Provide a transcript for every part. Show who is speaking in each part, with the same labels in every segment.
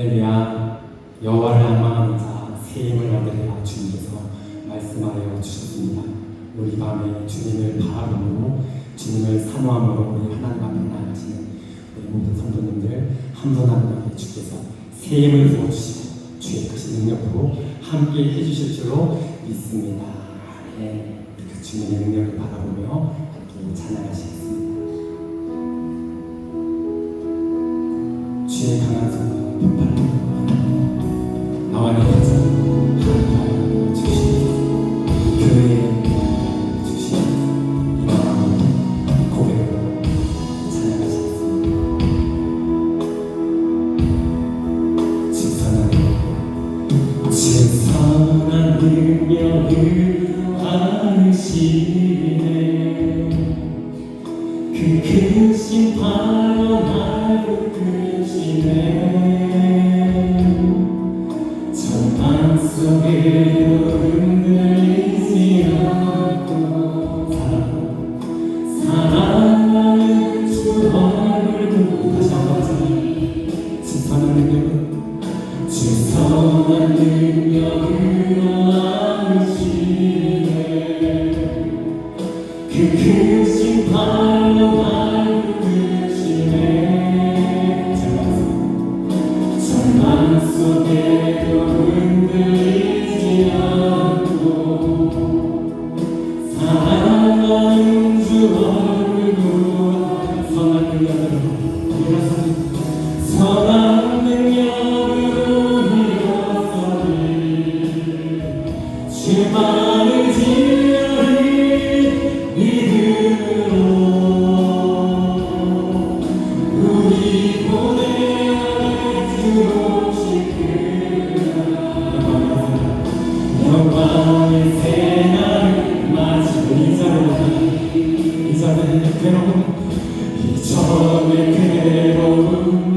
Speaker 1: 할렐루야. 여호와를 앙망하는 자 새 힘을 얻으리라 주님께서 말씀하여 주셨습니다. 우리 밤에 주님을 바라보므로 주님을 사모함으로 우리 하나님 앞에 나아가시는 우리 모든 성도님들 한 분 한 분에게 주께서 새 힘을 부어주시고 주의 크신 능력으로 함께 해주실 줄로 믿습니다. 네, 그 주님의 능력을 바라보며 함께 찬양하시겠습니다. 주의 강한 손과 편팔로 나와 내 가정 하나님 주시옵소서. 교회에 주시옵소서. 이 마음을 고백으로 찬양하시겠습니다. 신선한 능력을 아시네. 그 크신 바로 날 부르시네. 전망 속에도 흔들리지 않고 사랑하는 주 얼굴도 다시 한번 신선한 능력은 신선한 능력으로 아시네. 그 크신 발로 날 부르시네. 절망 속에도 흔들리지 않고 사랑하는 주 얼굴로 선한 능력으로 일어서니 선한 능력으로 주만을 지으리 믿음으로 우리 보내어 주시기를 영광의 새날을 맞이는 이전의 괴로움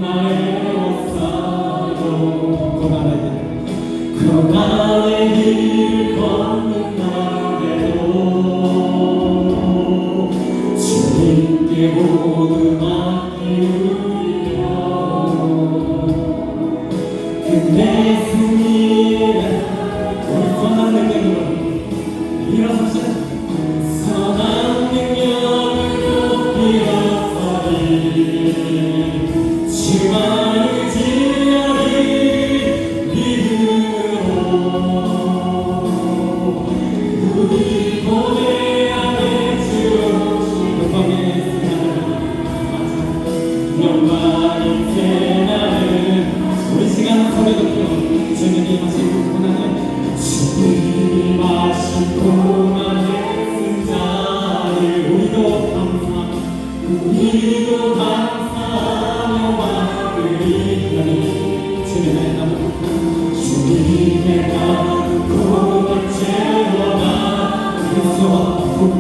Speaker 1: 나의 옷사로 고난의 길을 걷는 날에도 주님께 모두 맡기우리라. 근데 승리는 우리 선한 능력으로 일어서시는 선한 능력으로 일어서리 주만을 지으리 믿음으로 우리 보내야 될 주시는 영광의 새날은 우리 시간 소리 높여 주님이 하신 고난을 주님이 하신 고난의 승자를 우리도 감사하며 받으리니 주님의 나무 고난 채워가 예수와 복음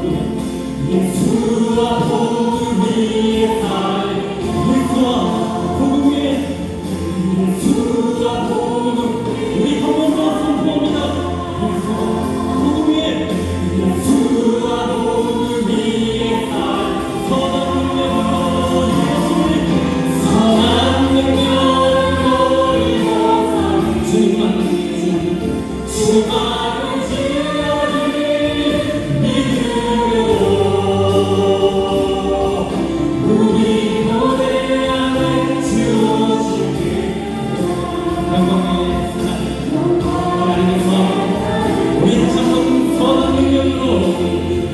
Speaker 1: 위에 살 예수와 복음 우리 한 번 더 선포합니다. 예수와 복음 위에 살 선한 능력으로 일어서 주님만 주만을 지으리 믿음으로 우리 보내야 될 주시기를 영광의 하나님께서 우리 다시 한번 선한 능력으로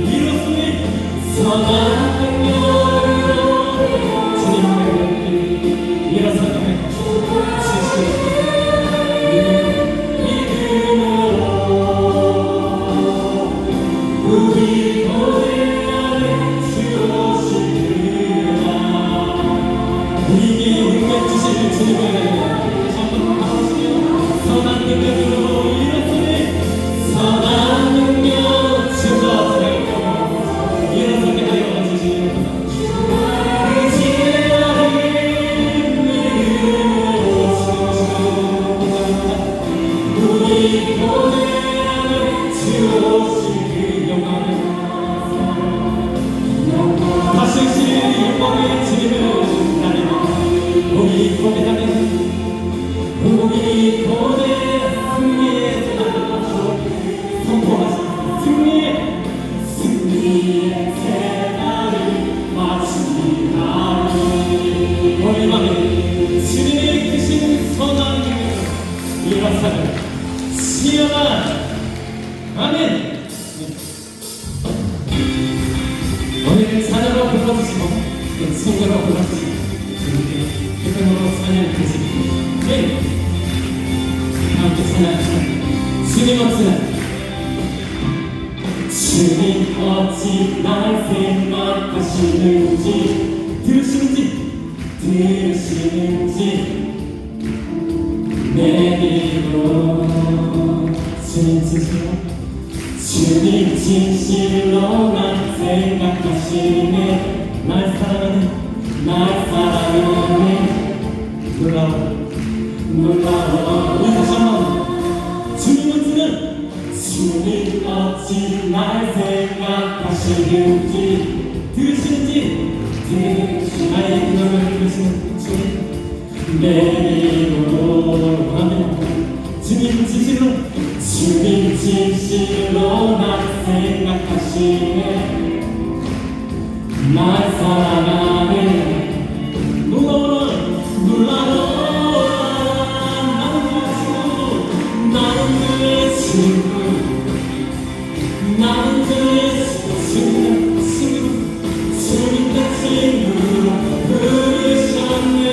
Speaker 1: 이뤘으니 선한 능력으로 주님을 일어서게 주시옵소서. 우리 보내야 될 주시리라. 우리에게 능력 주실 주님을 다시 한번 바라보시며 우리 고대 승리의 대나무 선포하시는 승리의 대나를 마치리라. 오늘 밤에 주님의 크신 선한 능력으로 일어서는 시험한 아멘. 오늘 찬양으로 불러주시고 성도로 불러주시고 기쁨으로 찬양 드시고 네 함께 찬양합시다. 주님 없으나 주님 어찌 날 생각하시는지 들으시는지 내게로 주님 진실로 날 생각하시네. 날 사랑하네. 놀라워 우리 다시 한번 주님 어찌 날 생각하시는지 들으시는지 나의 기도를 들으시는 주님 내게로 하면 주님 진실로 날 생각하시네. 날 사랑하네. 놀라워라 나는 그의 친구 주님의 친구로 부르셨네.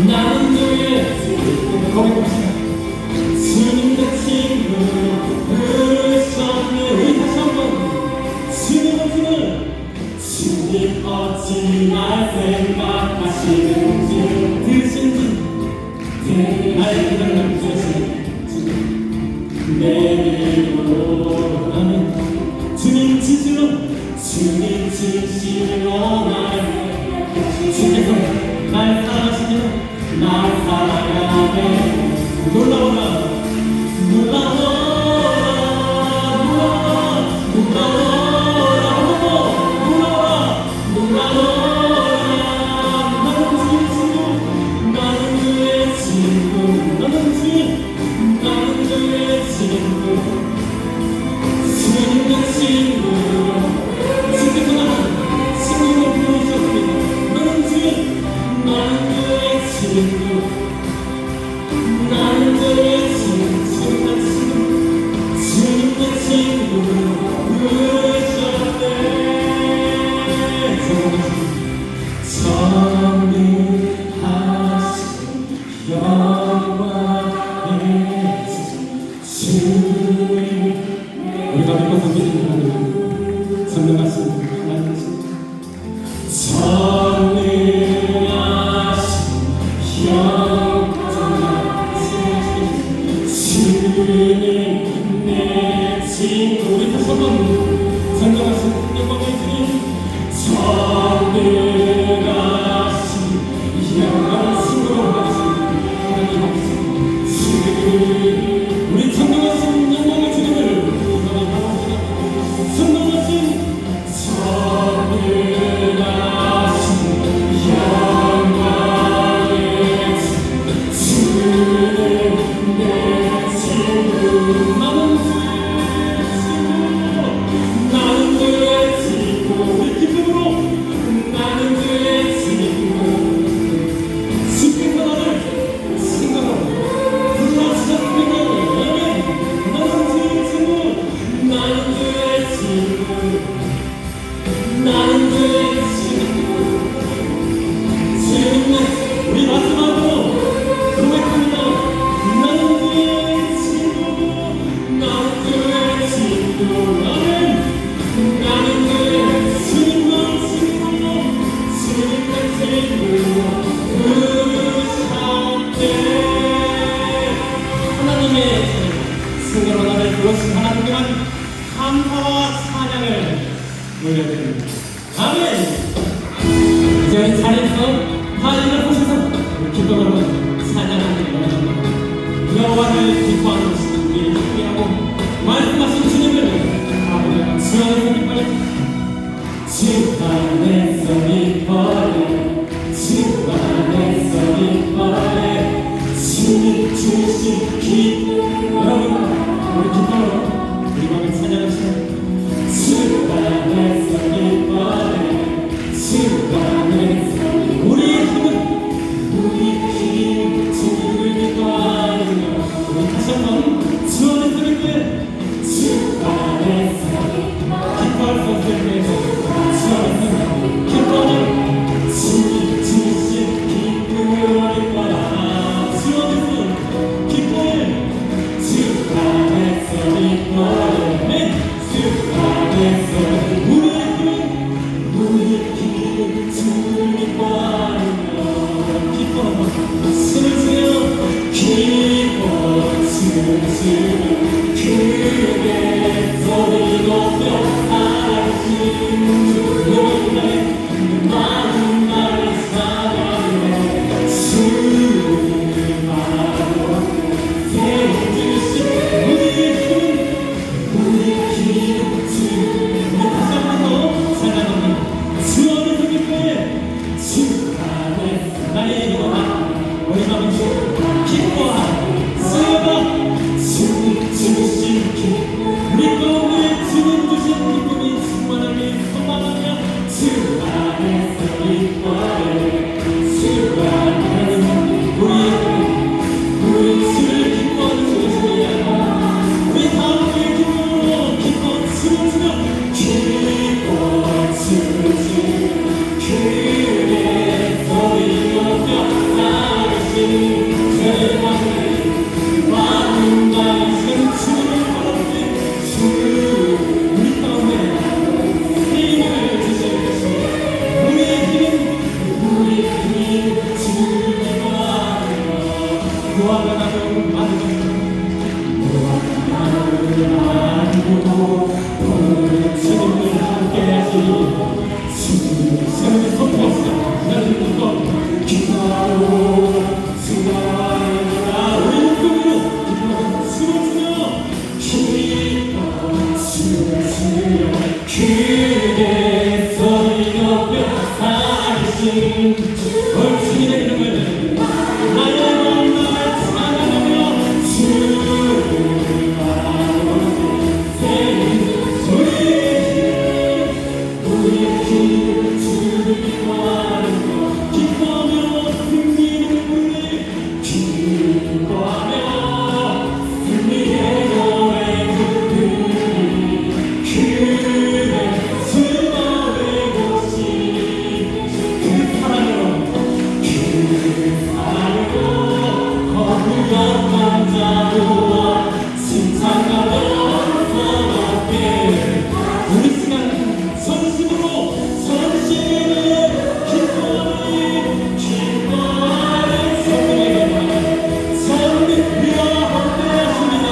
Speaker 1: 나는 그의 친구 거기 봅시다. 주님의 친구로 부르셨네. 우리 다시 한번 주님 어찌 날 생각하시는지 들으시는지 나의 기도를 들으시는 주님 내게로 하면 주님 진실로 주께서 날 사랑하시기를 날 사랑하네. 놀라워라 나는 그의 친구 주님의 친구로 주께서 나는 친구로 부르셨습니다. 나는 그의 친구 주님의 친구로 부르셨네. 전능하신 영광의 주님 우리가 믿고 믿는 하나님 전능하신 주님 내 친구 우리 다시 한번 전능하신 영광의 주님 전능하신 영광의 친구로 부르시는 하나님 앞에서 주님 우리 전능하신 영광의 주님을 하나님 앞에서 전능하신 영광의 주님 내 친구 나는 그의 친구 우리 기쁨으로 나는 그의 친구 주께서 나를 친구로 불러주셨습니다. 나는 그의 친구 나는 그의 친구 주님 우리 마지막으로 고백합니다. 나는 그의 친구 나는 그의 친구로 부르셨네. 하나님의 친구로 나를 부르신 하나님께만 감사와 찬양을 올려드립니다. 아멘. 이제 자리에서 다 일어서셔서 기쁨으로 찬양하기를 원합니다. 여호와를 기뻐하는 것이 우리의 힘이라고 말씀하신 주님을 바라보며 주 안에서 기뻐해 주 안에 우리의 힘 주님을 믿어하며 우리 다시 한번 주 안에서 믿고요. 주 안에서 기뻐할 수 없을 때 주 안에서 기뻐하며 주님 주신 기쁨을 기뻐라. 주 안에서 기뻐해. 주 안에서 기뻐해. 주 안에서 우리의 힘 주를 기뻐하며 숨을 쉬어 기뻐 주시며 크게 소리 높여 하나님 너의 많은 말을 사랑해 주님 바로 세워주신 우리의 힘 주를 다시 한번 더 찬양합니다. 주 안에서 기뻐해. 주 안에서 나의 기도가 우리 마음이 기뻐하라. 쓰여봐 주님 주신 기쁨 우리 가운데 주님 주신 기쁨이 충만하게 소망하며 주 안에서 기뻐해. 주 안에서 우리 주를 기뻐하는 것이야. 우리 다음에 기뻐 주시며 기뻐 주시며 크게 소리 높여 나르신 대왕의 많은 말씀 주를 바라보니 주 우리 가운데 힘을 주실 것입니다. 우리의 힘 주를 기뻐하며 무화과 나무 만들고 오늘 주님을 함께하시니 주님을 선포하시라. 나를 믿고 기뻐하고 수고하리라. 우리 꿈으로 숨어주며 기뻐 주시며 크게 소리 높여 하신 주님의 이름을 나의 마음을 찬양하며 주를 바라보는 우리의 힘 주를 기뻐하며 기뻐하며 승리를 부르니 기뻐하며 승리의 노래 부르니 그의 주가 되고시 그 사랑으로 거룩한 자로와 칭찬하며 서럽게 우리 시간 전심으로 전심으로 기뻐하니 성령이여 함께하십니다.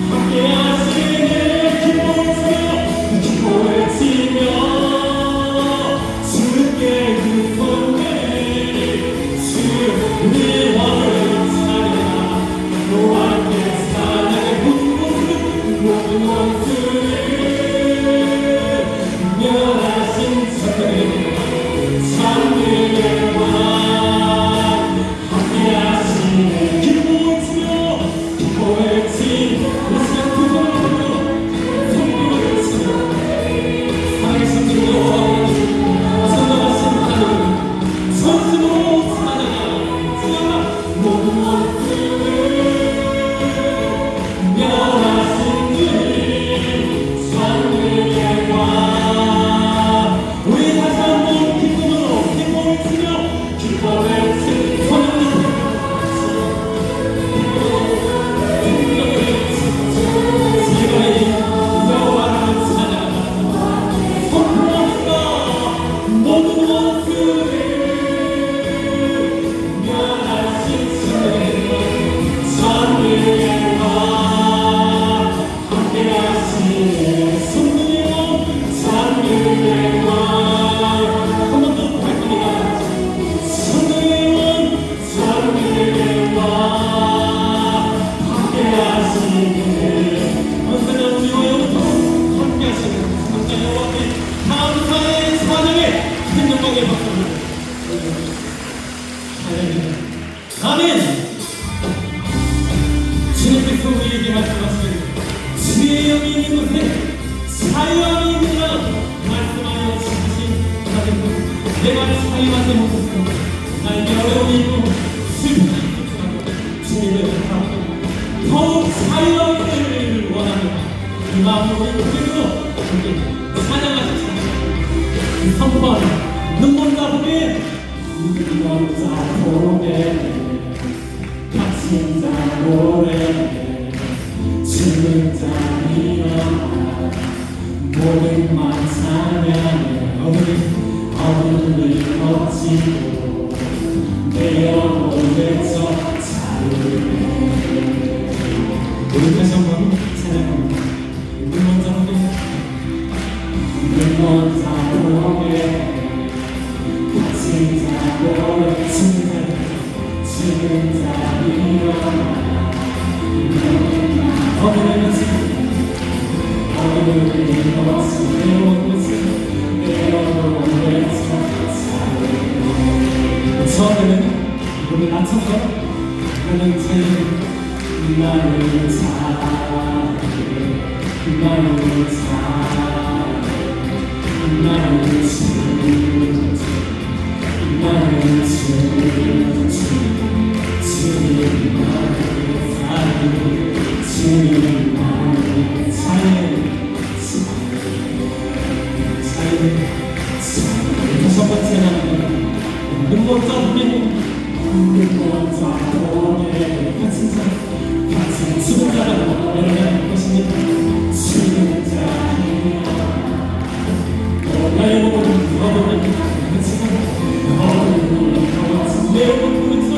Speaker 1: 함께하시니 기뻐를 치며 주께 그 손을 주의 왕을 찬양하라. 너와 함께 찬양의 모든 원수를 멸하신 주님 찬미의 왕 함께하시네. 기뻐를 치며 기뻐를 치며 이 시간 두 손으로 성령을 치며 살아계신 주여 전능하신 하나님 전심으로 찬양하라. 모든 원수를 멸하신 주님 찬미의 왕. 우리 다시 한번 기쁨으로 기뻐를 치며 기뻐를 치며 성령을 지금의 여호와를 찬양하라. 선포합니다. 모든 원수를 멸하신 주님 찬미의 왕 함께하시네. 성령의 왕 찬미의 왕 한 번 더 부탁드립니다. 성령의 왕 찬미의 왕 함께하시네. 언제나 우리와 영원토록 함께하시는 함께 여호와께 감사의 사랑의 큰 영광의 박수를 할렐루야. 아멘. 주님께서 우리에게 말씀하시는 주의 영이 있는 곳에 자유함이 있느라 말씀하여 주신 하나님 내가 사용하지 못했습니다. 나에게 어려움이 있고 슬픔이 있고 주님을 바라보고 더욱 자유하기를 원합니다. 이 마음으로 고백으로 함께 찬양하시죠. 선포하는 눈먼자 보게 눈먼자 보게 갇힌 자 노래 죽은 자 일어나 모든 만 찬양해 어둠을 거치고 내 영혼 외쳐 자유해. 우리 다시 한번 찬양합니다. 눈먼자 보게 눈먼자 보게 갇힌 자 노래 죽은 자 일어나 어둠을 거치고 어둠을 거치고 내 영혼 외쳐 처음에는 우리 낮춰서 나는 제일 나를 잘해 나를 잘해 나를 주지 나를 주지 주님 나를 사랑해 주님 나를 잘해 다섯 번째는 눈먼자 보게 같이 죽은 자라고 노래하는 것입니다. 죽은 자이야 나의 몸을 누워보는 어둠이 거친 내 몸부터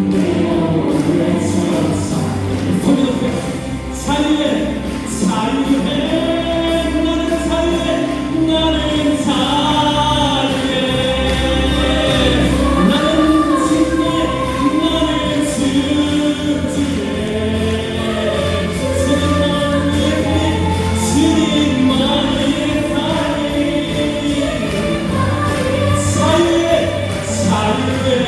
Speaker 1: 내 영혼을 외쳐서 소리 높여 자유해 자유해 나는 자유해 나는 자유해 나는 진리해 나는 주주해 주님만의 자유해 자유해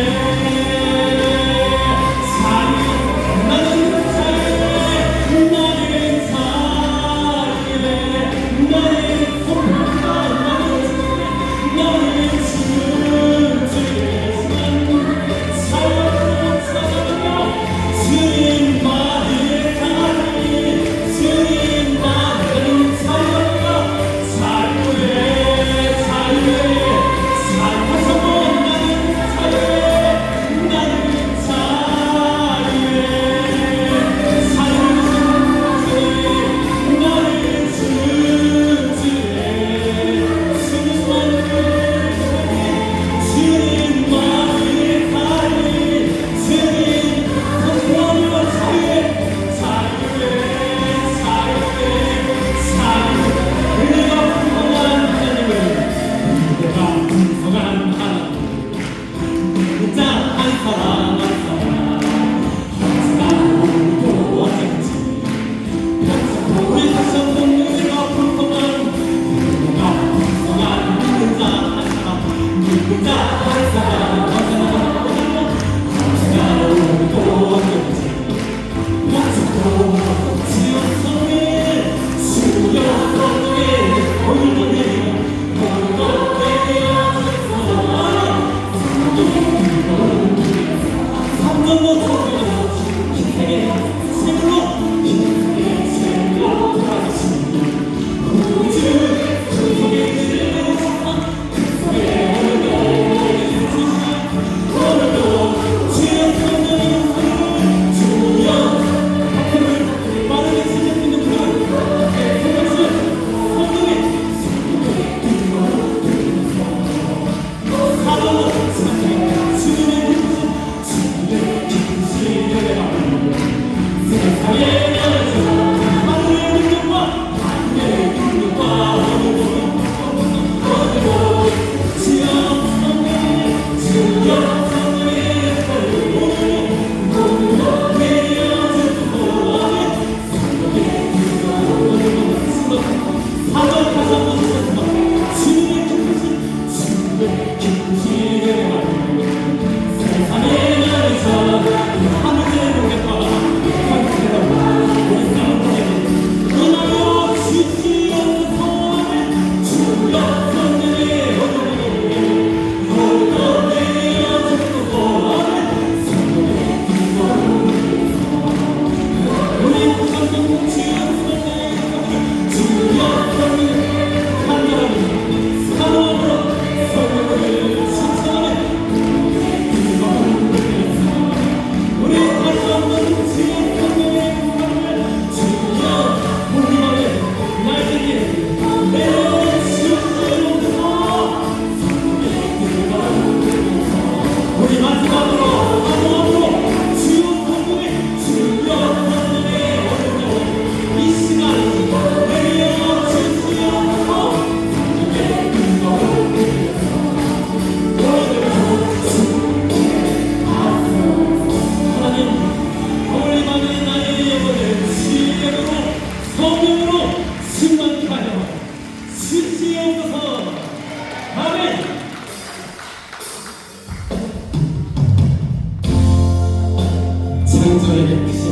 Speaker 1: 저에게 크신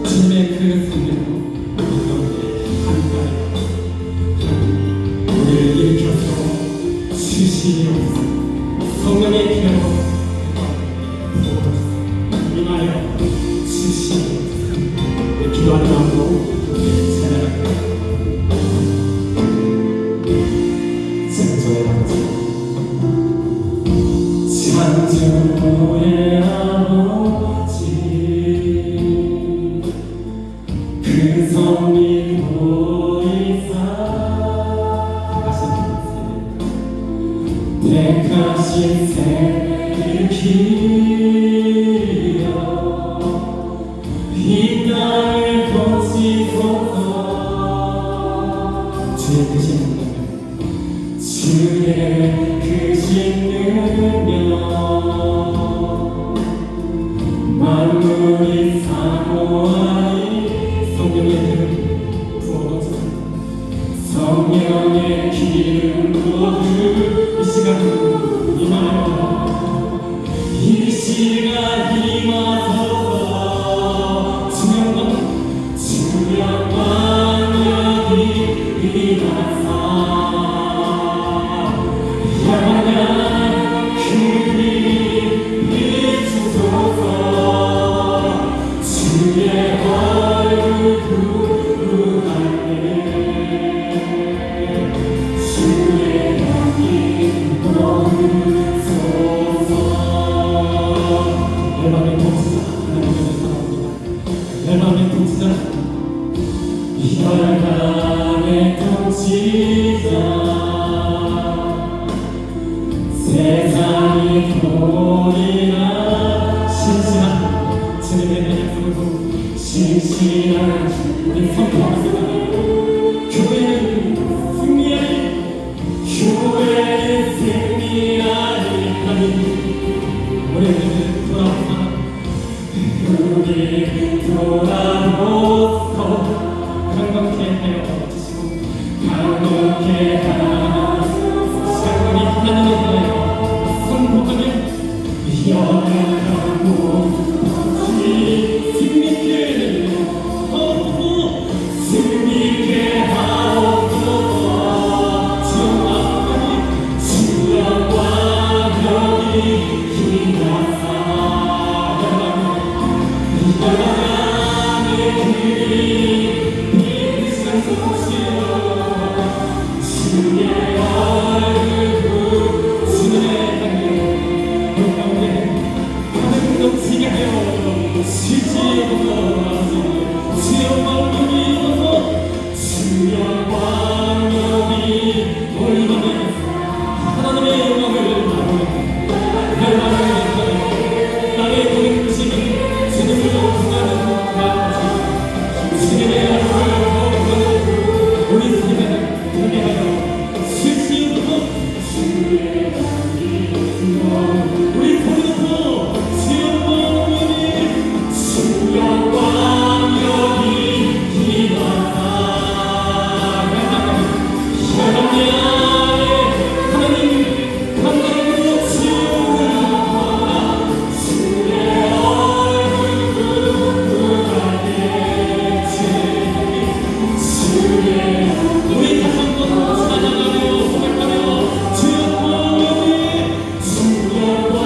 Speaker 1: 주님의 그 성령으로 우리 한가에 우리를 일으켜서 주시옵소서. 성령의 기름으로 임하여 주시옵소서. 기도하는 마음으로 찬양합니다. 창조의 아버지, 창조의 아버지, 그 성리 보이사 택하신 새를 기어 이 땅을 고치소서. 주의 크신 능력, 주의 크신 능력, 만물이 사모하니 성령의 기름 부어주소서. 성령의 기름 부어 이 시간 임하여 이 시간 임하소서. 주영광 여기 일어나사 영원한 그리 비추소서. 주의 얼굴 구하네 주의 향기 머무소서. 내 맘의 통치자 하나님을 사랑합니다. 내 맘의 통치자, 혈관의 통치자, 세상이 보리라 신실한 주님의 약속을 신실한 우리 성도입니다. 교회는 승리하리, 교회는 승리하리. 하나님 우리는 돌아오사 우리 돌아오소. 강건케 하여 주시고 강건케 하소서. 우리 하나님을 위하여 선포하며 영원한 모든 승리케 하옵소서. 승리케 하옵소서. 주영광 여기 임하사 영원한 그리 주의 얼굴 주님의 향기 우리 가운데 가득 넘치게 하여 주시옵소서. 주의 영광이 임하소서. 주의 영광이 임하며 하나님의 영광을 바라보며 땅의 모든 것이 주님으로 통하는 주님의 얼굴을 보는 우리 세대를 되게 하여 주시옵소서. 우리 보내놓고 주영광 여기 임하사 하나님 감당으로 지옥을 주의 얼굴 구하네 주의 우리 다시 한번 찬양하며 고백하며 주영광 여기 주영광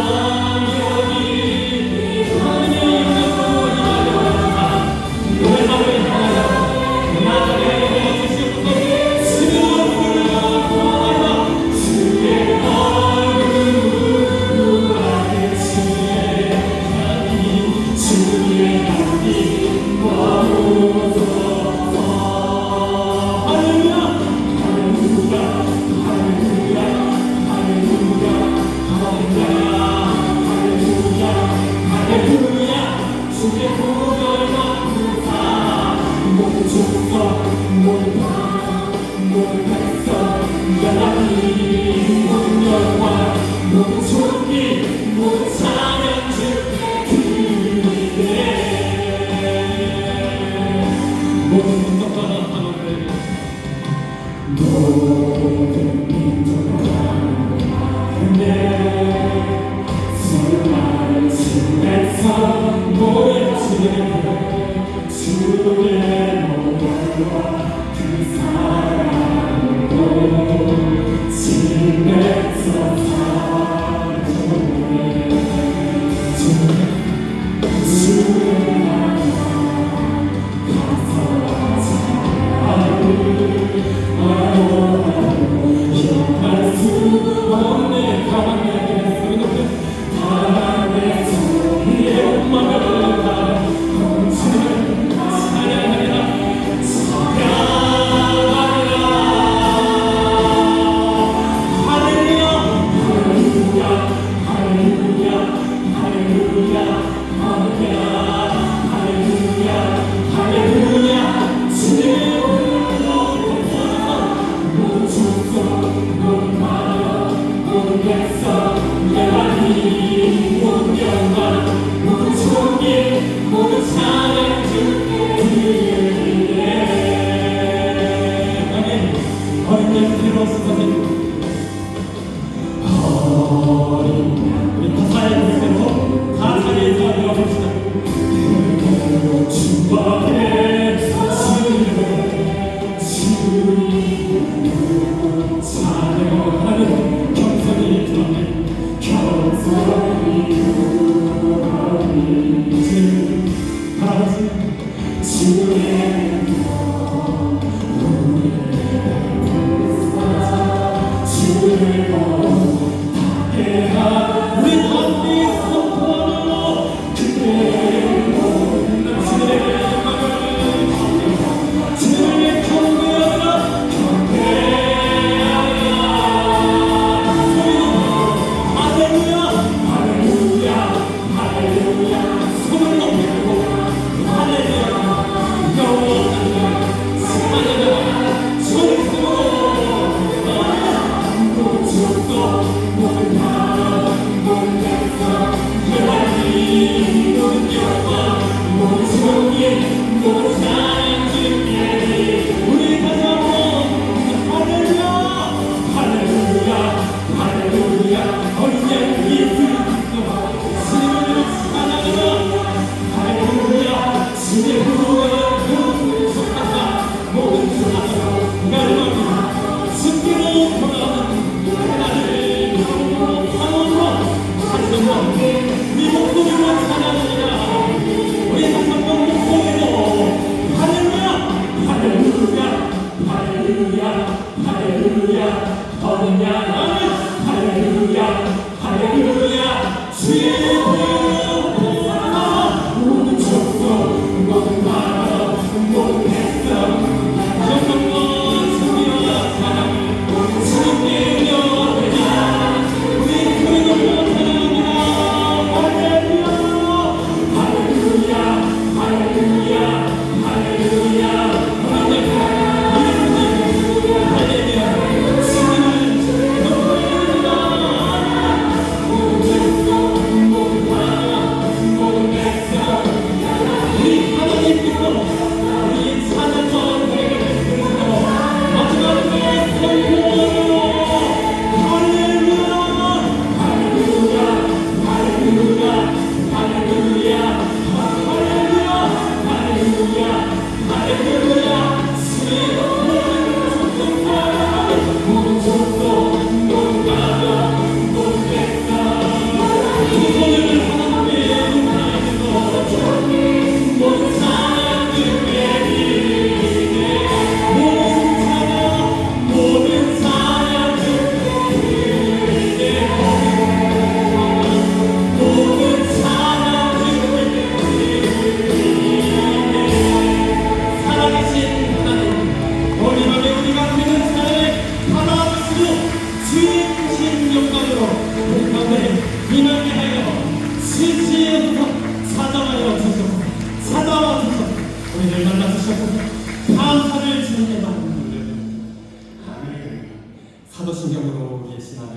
Speaker 1: 사도신경으로 우리의 신앙을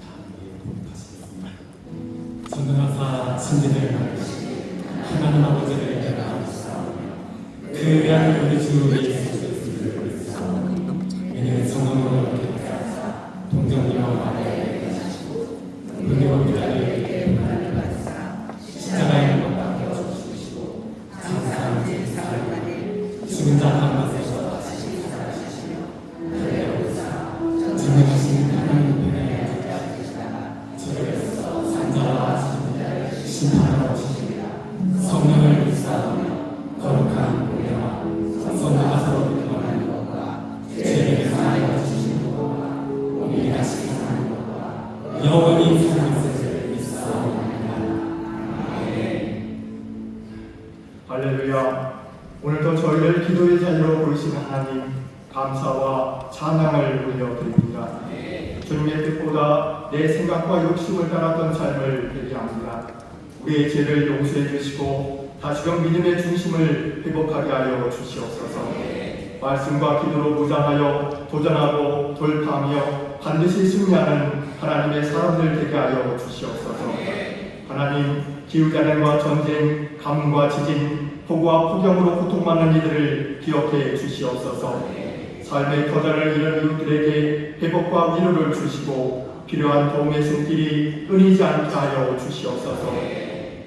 Speaker 1: 다음에 고백하시겠습니다. 전능하사 진리를 하나님 아버지를 그 위한 우리 주 예수 그리스도를 이는 성령으로 동정이와 은혜와 기다를 십자가에 못 박혀 죽으시고 장사한 죽은 자 가운데서 전능하신 하나님 편에 저를 산자와 심판하러 영원히 사랑하시를 믿사옵나이다.
Speaker 2: 할렐루야. 오늘도 저희를 기도의 자리로 부르신 하나님, 감사와 찬양을 올려드립니다. 주님의 뜻보다 내 생각과 욕심을 따랐던 삶을 회개합니다. 우리의 죄를 용서해 주시고 다시금 믿음의 중심을 회복하게 하여 주시옵소서. 말씀과 기도로 무장하여 도전하고 돌파하며 반드시 승리하는 하나님의 사람들 되게 하여 주시옵소서. 하나님, 기후자난과 전쟁, 가뭄과 지진, 폭우와 폭염으로 고통받는 이들을 기억해 주시옵소서. 삶의 터전을 잃은 이웃들에게 회복과 위로를 주시고 필요한 도움의 손길이 끊이지 않게 하여 주시옵소서.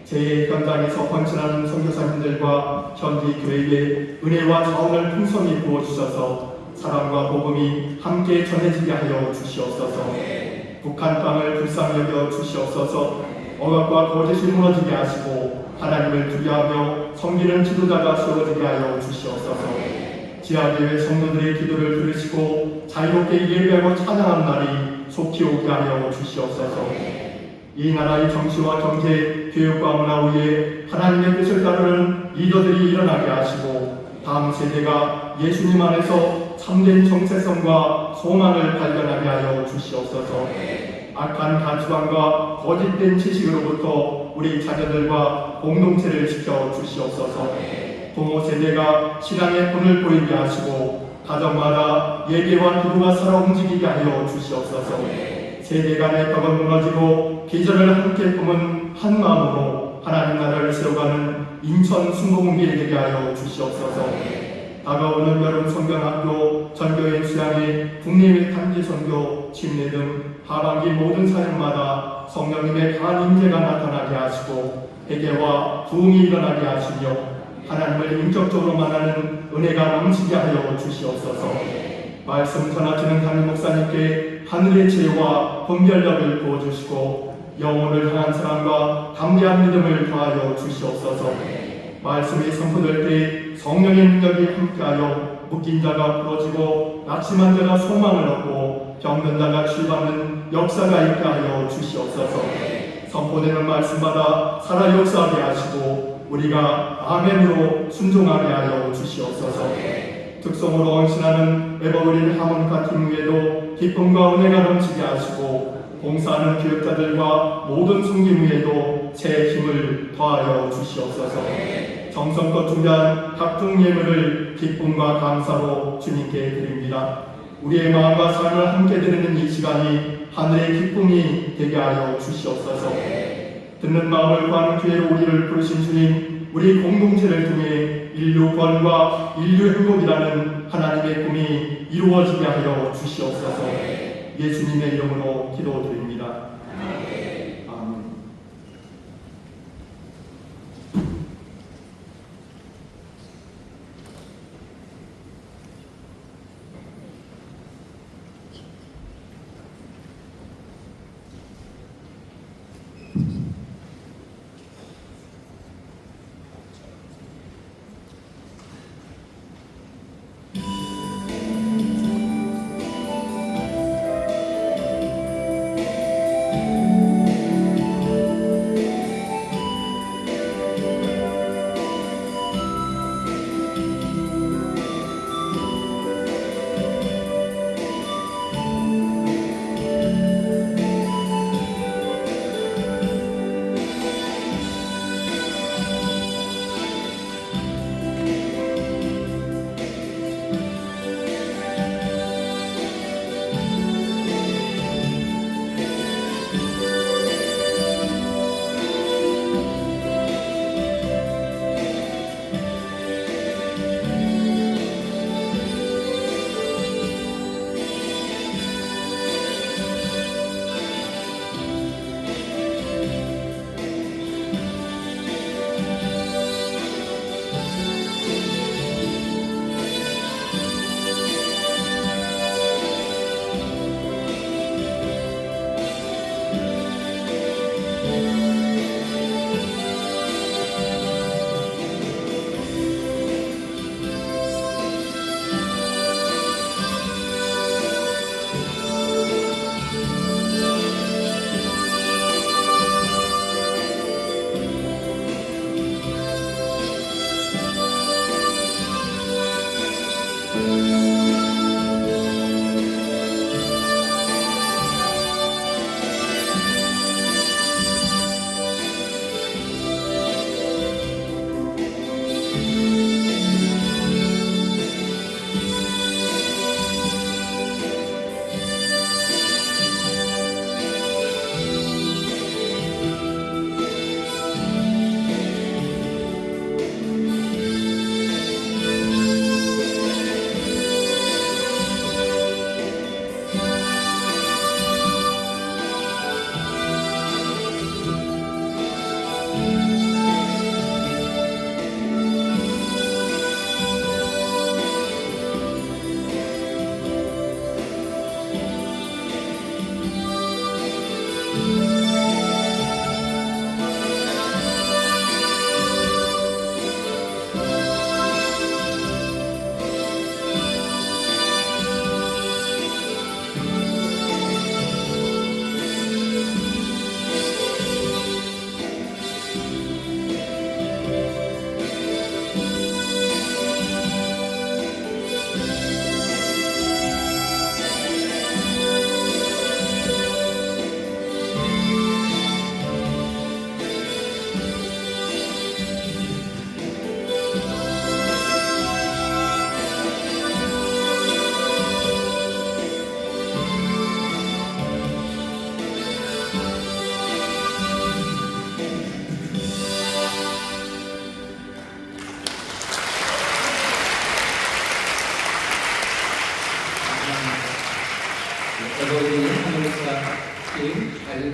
Speaker 2: 제 현장에서 헌신하는 선교사님들과 현지 교회에 은혜와 자원을 풍성히 부어주셔서 사랑과 복음이 함께 전해지게 하여 주시옵소서. 북한 땅을 불쌍히 여겨 주시옵소서. 억압과 거짓이 무너지게 하시고 하나님을 두려워하며 섬기는 지도자가 세워지게 하여 주시옵소서. 지하교회 성도들의 기도를 들으시고 자유롭게 예배하고 찬양하는 날이 속히 오게 하여 주시옵소서. 이 나라의 정치와 경제, 교육과 문화 위에 하나님의 뜻을 따르는 리더들이 일어나게 하시고 다음 세대가 예수님 안에서 참된 정체성과 소망을 발견하게 하여 주시옵소서. 악한 가치관과 거짓된 지식으로부터 우리 자녀들과 공동체를 지켜 주시옵소서. 부모 세대가 신앙의 본을 보이게 하시고 가정마다 예배와 기도가 살아 움직이게 하여 주시옵소서. 세대 간의 벽은 무너지고 비전을 함께 품은 한 마음으로 하나님 나라를 세워가는 인천 순복음교회 되게 하여 주시옵소서. 다가오는 여름 성경학교, 전교인 수양회, 국내외 단기 선교, 침례 등 하반기 모든 사역마다 성령님의 강한 임재가 나타나게 하시고 회개와 부흥이 일어나게 하시며 하나님을 인격적으로 만나는 은혜가 넘치게 하여 주시옵소서. 말씀 전하시는 담임 목사님께 하늘의 지혜와 분별력을 부어주시고 영혼을 향한 사랑과 담대한 믿음을 더하여 주시옵소서. 말씀이 선포될 때 성령의 능력이 함께하여 묶인 자가 풀어지고 낙심한 자가 소망을 얻고 병든 자가 치유받는 역사가 있게 하여 주시옵소서. 선포되는 말씀마다 살아 역사하게 하시고 우리가 아멘으로 순종하게 하여 주시옵소서. 특성으로 헌신하는 에버그린 하모니카 팀 외에도 기쁨과 은혜가 넘치게 하시고 봉사하는 교육자들과 모든 숨김 위에도 새 힘을 더하여 주시옵소서. 정성껏 준비한 각종 예물을 기쁨과 감사로 주님께 드립니다. 우리의 마음과 삶을 함께 드리는 이 시간이 하늘의 기쁨이 되게 하여 주시옵소서. 듣는 마음을 구하는 교회로 우리를 부르신 주님, 우리 공동체를 통해 인류 구원과 인류 행복이라는 하나님의 꿈이 이루어지게 하여 주시옵소서. 예수님의 이름으로 기도드립니다. 아멘.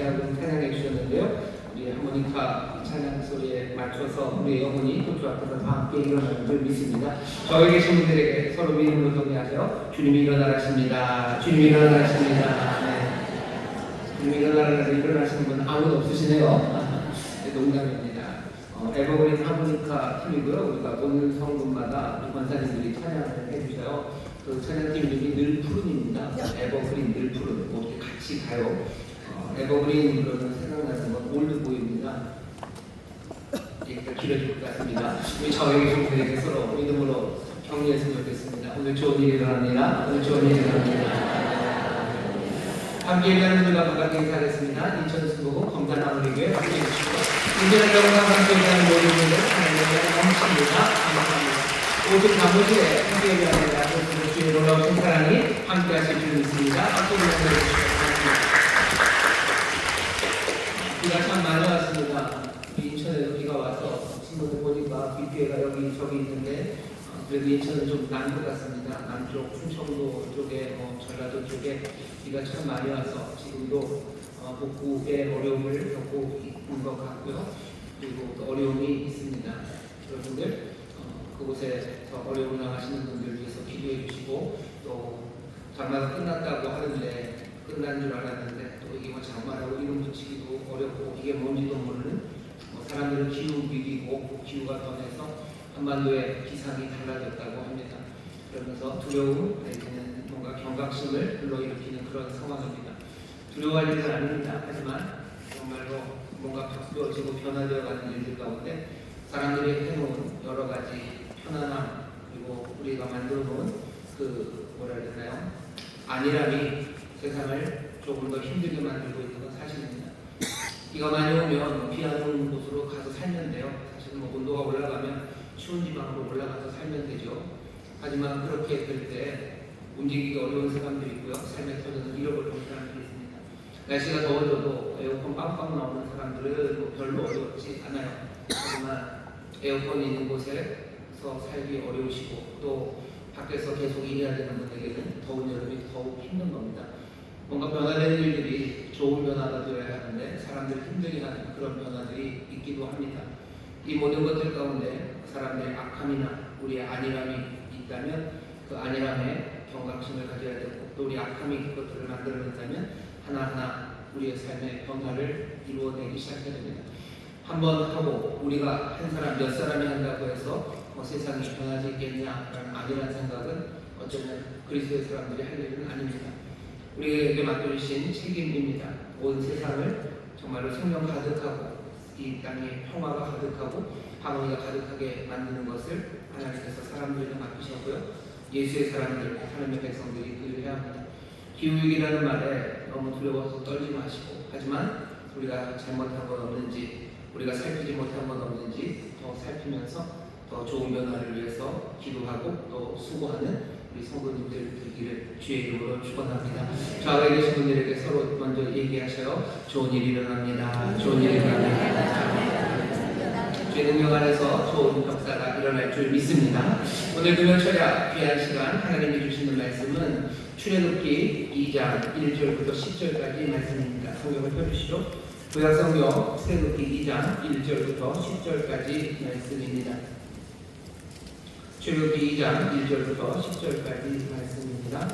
Speaker 3: 찬양을 찬양해 주셨는데요. 우리 하모니카 찬양 소리에 맞춰서 우리 영혼이 또 앞에서 다 함께 일어나는 줄 믿습니다. 저기 계신 분들에게 서로 믿음으로 동의하세요. 주님이 일어나십니다. 주님이 일어나십니다. 네. 주님이 일어나시는 분 아무도 없으시네요. 네, 농담입니다. 에버그린 하모니카 팀이고요. 우리가 오늘 성금마다 권사님들이 찬양을 해주셔요. 그 찬양팀 이름이 늘 푸른입니다. 에버그린 늘 푸른. 뭐 이렇게 같이 가요. 에버그린 그러면 생각나는 건 올드보이입니다. 얘기가 길어질 것 같습니다. 우리 저에게 계신 분에게 서로 믿음으로 격려했으면 좋겠습니다. 오늘 좋은 일이 일어납니다. 오늘 좋은 일이 일어납니다. 함께 일하는 분들과 반갑게 인사하겠습니다. 인천 수보고 검단나무리교회 함께 해주시고 인천의 경우가 함께 일하는 모든 분들 하나님의 넘칩니다. 감사합니다. 오직 나머지에 함께 일하는 주의 놀라우신 사랑이 함께 하실 줄 믿습니다. 함께 일하는 주시기 비가 참 많이 왔습니다. 인천에도 비가 와서 친구들 보니까 빗기회가 여기 저기 있는데 그래도 인천은 좀 나은 것 같습니다. 남쪽 충청도 쪽에 전라도 쪽에 비가 참 많이 와서 지금도 복구에 어려움을 겪고 있는 것 같고요. 그리고 또 어려움이 있습니다. 여러분들 그곳에서 어려움을 당하시는 분들 위해서 기도해 주시고 또 장마가 끝났다고 하는데 끝난 줄 알았는데 또 이게 장마라고 이름 붙이기도 어렵고 이게 뭔지도 모르는 사람들은 기후 위기고 기후가 변해서 한반도의 기상이 달라졌다고 합니다. 그러면서 두려움 내지는 뭔가 경각심을 불러일으키는 그런 상황입니다. 두려워할 일은 아닙니다. 하지만 정말로 뭔가 바뀌어지고 변화되어가는 일들 가운데 사람들이 해놓은 여러 가지 편안함 그리고 우리가 만들어놓은 그 뭐라 해야 되나요? 안일함이 세상을 조금 더 힘들게 만들고 있는 건 사실입니다. 비가 많이 오면 비 안 오는 곳으로 가서 살면 돼요. 사실은 온도가 올라가면 추운 지방으로 올라가서 살면 되죠. 하지만 그렇게 될 때 움직이기 어려운 사람들이 있고요. 삶의 터전을 잃어버리는 사람들이 있습니다. 날씨가 더워져도 에어컨 빵빵 나오는 사람들은 별로 어렵지 않아요. 하지만 에어컨이 있는 곳에서 살기 어려우시고 또 밖에서 계속 일해야 되는 분에게는 더운 여름이 더욱 힘든 겁니다. 뭔가 변화되는 일들이 좋은 변화가 되어야 하는데 사람들이 힘들게 하는 그런 변화들이 있기도 합니다. 이 모든 것들 가운데 사람들의 악함이나 우리의 안일함이 있다면 그 안일함에 경각심을 가져야 되고 또 우리 악함이 그것들을 만들어낸다면 하나하나 우리의 삶의 변화를 이루어내기 시작해야 됩니다. 한번 하고 우리가 한 사람 몇 사람이 한다고 해서 세상이 변하지 있겠냐라는 안일한 생각은 어쩌면 그리스도의 사람들이 할 일은 아닙니다. 우리에게 맡겨주신 책임입니다. 온 세상을 정말로 생명 가득하고 이 땅에 평화가 가득하고 하모니가 가득하게 만드는 것을 하나님께서 사람들에게 맡기셨고요. 예수의 사람들, 하나님의 백성들이 그 일을 해야 합니다. 기후위기라는 말에 너무 두려워서 떨지 마시고 하지만 우리가 잘못한 건 없는지 우리가 살피지 못한 건 없는지 더 살피면서 더 좋은 변화를 위해서 기도하고 또 수고하는 우리 성도님들 되기를 주의 이름으로 축원합니다. 좌우에 계신 분들에게 서로 먼저 얘기하셔요. 좋은 일이 일어납니다. 좋은 일이 일어납니다. 주의 능력 안에서 좋은 역사가 일어날 줄 믿습니다. 오늘 금요철야 귀한 시간 하나님이 주시는 말씀은 출애굽기 2장 1절부터 10절까지 말씀입니다. 성경을 펴주시죠. 구약성경 출애굽기 2장 1절부터 10절까지 말씀입니다. 출애굽기 2장 1절부터 10절까지 말씀입니다.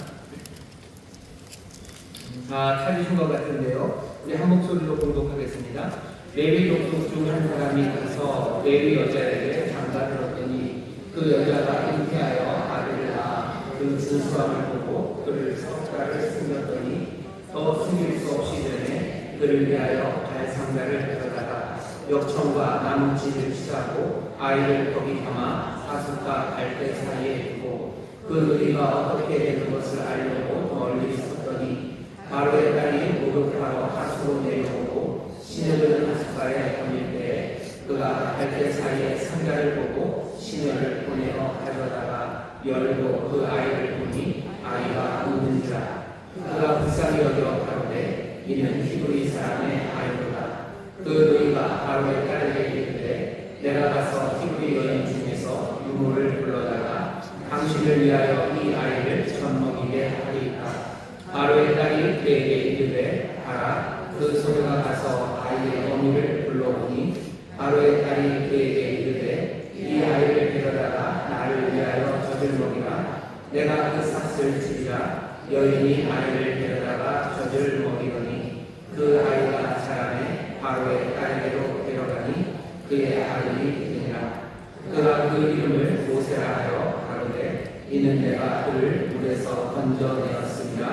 Speaker 3: 찾으신 것 같은데요. 우리 한 목소리로 공독하겠습니다. 레위 족속 중 한 사람이 가서 레위 여자에게 장가들었더니 그 여자가 잉태하여 아들을 낳아 그 준수함을 보고 그를 석 달을 숨겼더니 또 숨길 수 없이 되네 그를 위하여 달 상자를 가져다가 역청과 나무집을 치자고 아이를 거기 담아 사슴과 갈대 사이에 두고 그 너희가 어떻게 되는 것을 알려고 멀리 있었더니 바로의 딸이 목욕하러 하수로 내려오고 시내를 하숫가에 던질 때에 그가 갈대 사이에 상자를 보고 시내를 보내어 가져다가 열고 그 아이를 보니 아이가 우는 자라. 그가 불쌍히 여겨 가로되 이는 히브리 사람의 아이로다. 그 너희가 바로의 딸에게 이르되 내가 가서 히브리 여인 중에서 유모를 불러다가 당신을 위하여 이 아이를 젖먹이게 하리이까. 바로의 딸이 그에게 이르되 가라. 그 소녀가 가서 아이의 어미를 불러오니 바로의 딸이 그에게 이르되 이 아이를 데려다가 나를 위하여 젖을 먹이라. 내가 그 삭을 치리라. 여인이 아이를 데려다가 젖을 먹이더니 그 아이가 자라매 바로의 딸에게로 데려가니 그의 아들이 되니라. 그가 그 이름을 모세라 하여 가로되 이는 내가 그를 물에서 건져내었습니다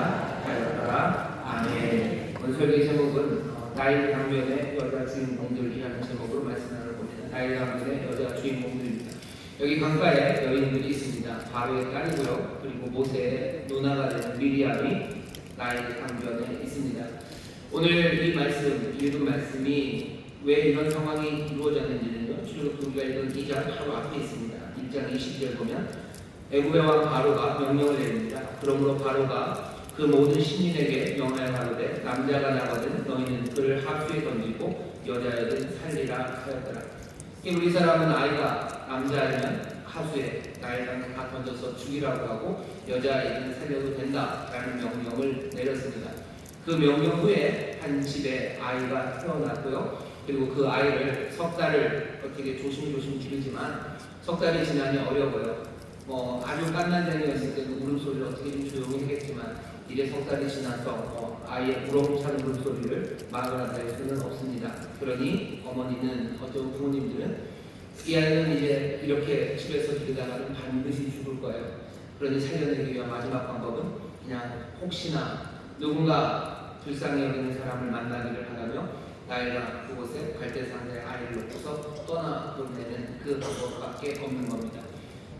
Speaker 3: 하였더라. 아멘. 오늘 설교 제목은 나일 강변의 여자 주인공들이라는 제목으로 말씀 나눠봅니다. 나일 강변의 여자 주인공들입니다. 여기 강가에 여인들이 있습니다. 바로의 딸이고요. 그리고 모세의 누나가 되는 미리암이 나일 강변에 있습니다. 오늘 이 말씀, 읽은 말씀이 왜 이런 상황이 이루어졌는지는요. 출애굽기 우리가 읽은 2장 바로 앞에 있습니다. 1장 20절 보면 애굽의 왕 바로가 명령을 내립니다. 그러므로 바로가 그 모든 시민에게 명하여 가로되 남자가 나거든 너희는 그를 하수에 던지고 여자여든 살리라 하였더라. 우리 사람은 아이가 남자이면 하수에 나일강에 다 던져서 죽이라고 하고 여자아이는 살려도 된다라는 명령을 내렸습니다. 그 명령 후에 한 집에 아이가 태어났고요. 그리고 그 아이를 석 달을 어떻게 조심조심 기르지만 석 달이 지나니 어려워요. 아주 깐난쟁이였을 때도 울음소리를 어떻게 좀 조용히 하겠지만 이제 석 달이 지나서 아이의 우렁차는 울음소리를 막으라할 수는 없습니다. 그러니 어머니는 어떤 부모님들은 이 아이는 이제 이렇게 집에서 기르다가는 반드시 죽을 거예요. 그러니 살려내기 위한 마지막 방법은 그냥 혹시나 누군가 불쌍히 여기는 사람을 만나기를 바라며 나일강 그곳에 갈대상자의 아이를 놓고서 떠나보내는 그 방법밖에 없는 겁니다.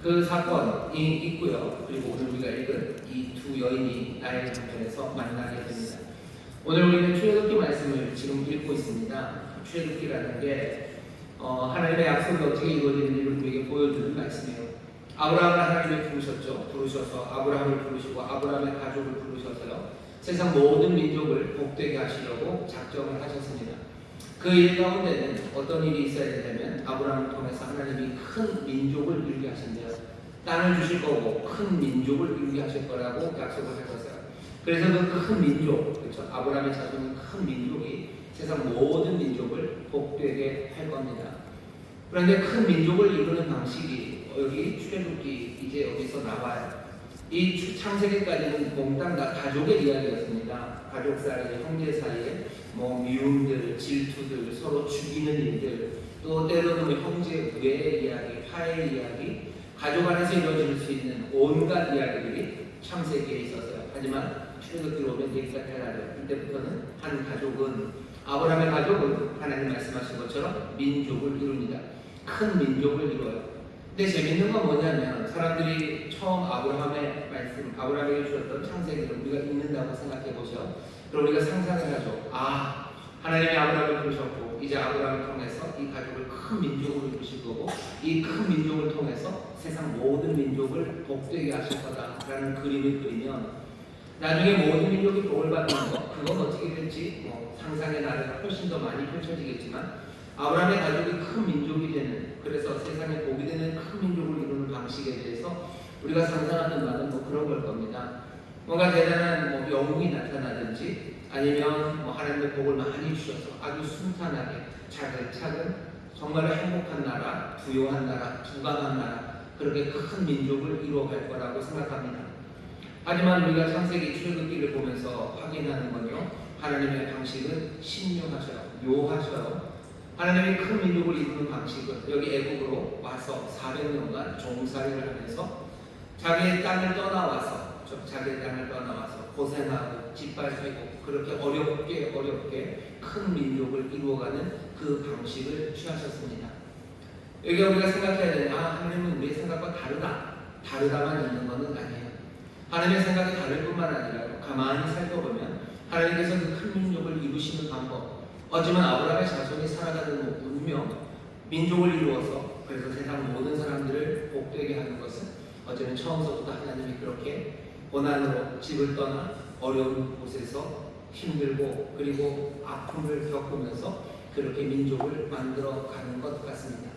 Speaker 3: 그 사건이 있고요. 그리고 오늘 우리가 읽은 이 두 여인이 나일 강변에서 만나게 됩니다. 오늘 우리는 출애굽기 말씀을 지금 읽고 있습니다. 출애굽기라는 게 하나님의 약속이 어떻게 이루어지는지를 우리에게 보여주는 말씀이에요. 아브라함을 하나님이 부르셔서 아브라함을 부르시고 아브라함의 가족을 부르셔서요. 세상 모든 민족을 복되게 하시려고 작정을 하셨습니다. 그 일 가운데는 어떤 일이 있어야 되냐면 아브라함을 통해서 하나님이 큰 민족을 이루게 하신대요. 땅을 주실 거고 큰 민족을 이루게 하실 거라고 약속을 하셨어요. 그래서 그 큰 민족, 그렇죠? 아브라함의 자손인 큰 민족이 세상 모든 민족을 복되게 할 겁니다. 그런데 큰 민족을 이루는 방식이 여기 출애굽기 이제 여기서 나와요. 이 창세기까지는 몽땅 다 가족의 이야기였습니다. 가족 사이에, 형제 사이에 미움들, 질투들, 서로 죽이는 일들, 또 때로는 형제 외의 이야기, 화해의 이야기, 가족 안에서 이루어질 수 있는 온갖 이야기들이 창세기에 있었어요. 하지만 출애굽기로 오면 얘기가 달라요. 이때부터는 한 가족은 아브라함의 가족은 하나님 말씀하신 것처럼 민족을 이룹니다. 큰 민족을 이뤄요. 근데 재밌는 건 뭐냐면 사람들이 처음 아브라함의 말씀, 아브라함에게 주셨던 창세기를 우리가 읽는다고 생각해 보죠. 그럼 우리가 상상해가죠. 하나님이 아브라함을 부르셨고 이제 아브라함을 통해서 이 가족을 큰 민족으로 이루실 거고 이 큰 민족을 통해서 세상 모든 민족을 복되게 하실 거다라는 그림을 그리면 나중에 모든 민족이 복을 받는 거 그건 어떻게 될지 상상의 나래가 훨씬 더 많이 펼쳐지겠지만 아브라함의 가족이 큰 민족이 되는 그래서 세상에 복이 되는 큰 민족을 이루는 방식에 대해서 우리가 상상하는 바는 그런 걸 겁니다. 뭔가 대단한 영웅이 나타나든지 아니면 하나님의 복을 많이 주셔서 아주 순탄하게 차근차근 정말 행복한 나라, 부유한 나라, 부강한 나라 그렇게 큰 민족을 이루어갈 거라고 생각합니다. 하지만 우리가 창세기 출애굽기를 보면서 확인하는 건요. 하나님의 방식은 신묘하셔요. 묘하셔요. 하나님이 큰 민족을 이루는 방식은 여기 애국으로 와서 400년간 종살이를 하면서 자기의 땅을 떠나와서 고생하고 짓밟히고 그렇게 어렵게 큰 민족을 이루어가는 그 방식을 취하셨습니다. 여기 우리가 생각해야 되는 하나님은 우리의 생각과 다르다만 있는 것은 아니에요. 하나님의 생각이 다를 뿐만 아니라 가만히 살펴보면 하나님께서 그 큰 민족을 이루시는 방법 어쩌면 아브라함의 자손이 살아가는 운명 민족을 이루어서 그래서 세상 모든 사람들을 복되게 하는 것은 어쩌면 처음서부터 하나님이 그렇게 고난으로 집을 떠나 어려운 곳에서 힘들고 그리고 아픔을 겪으면서 그렇게 민족을 만들어 가는 것 같습니다.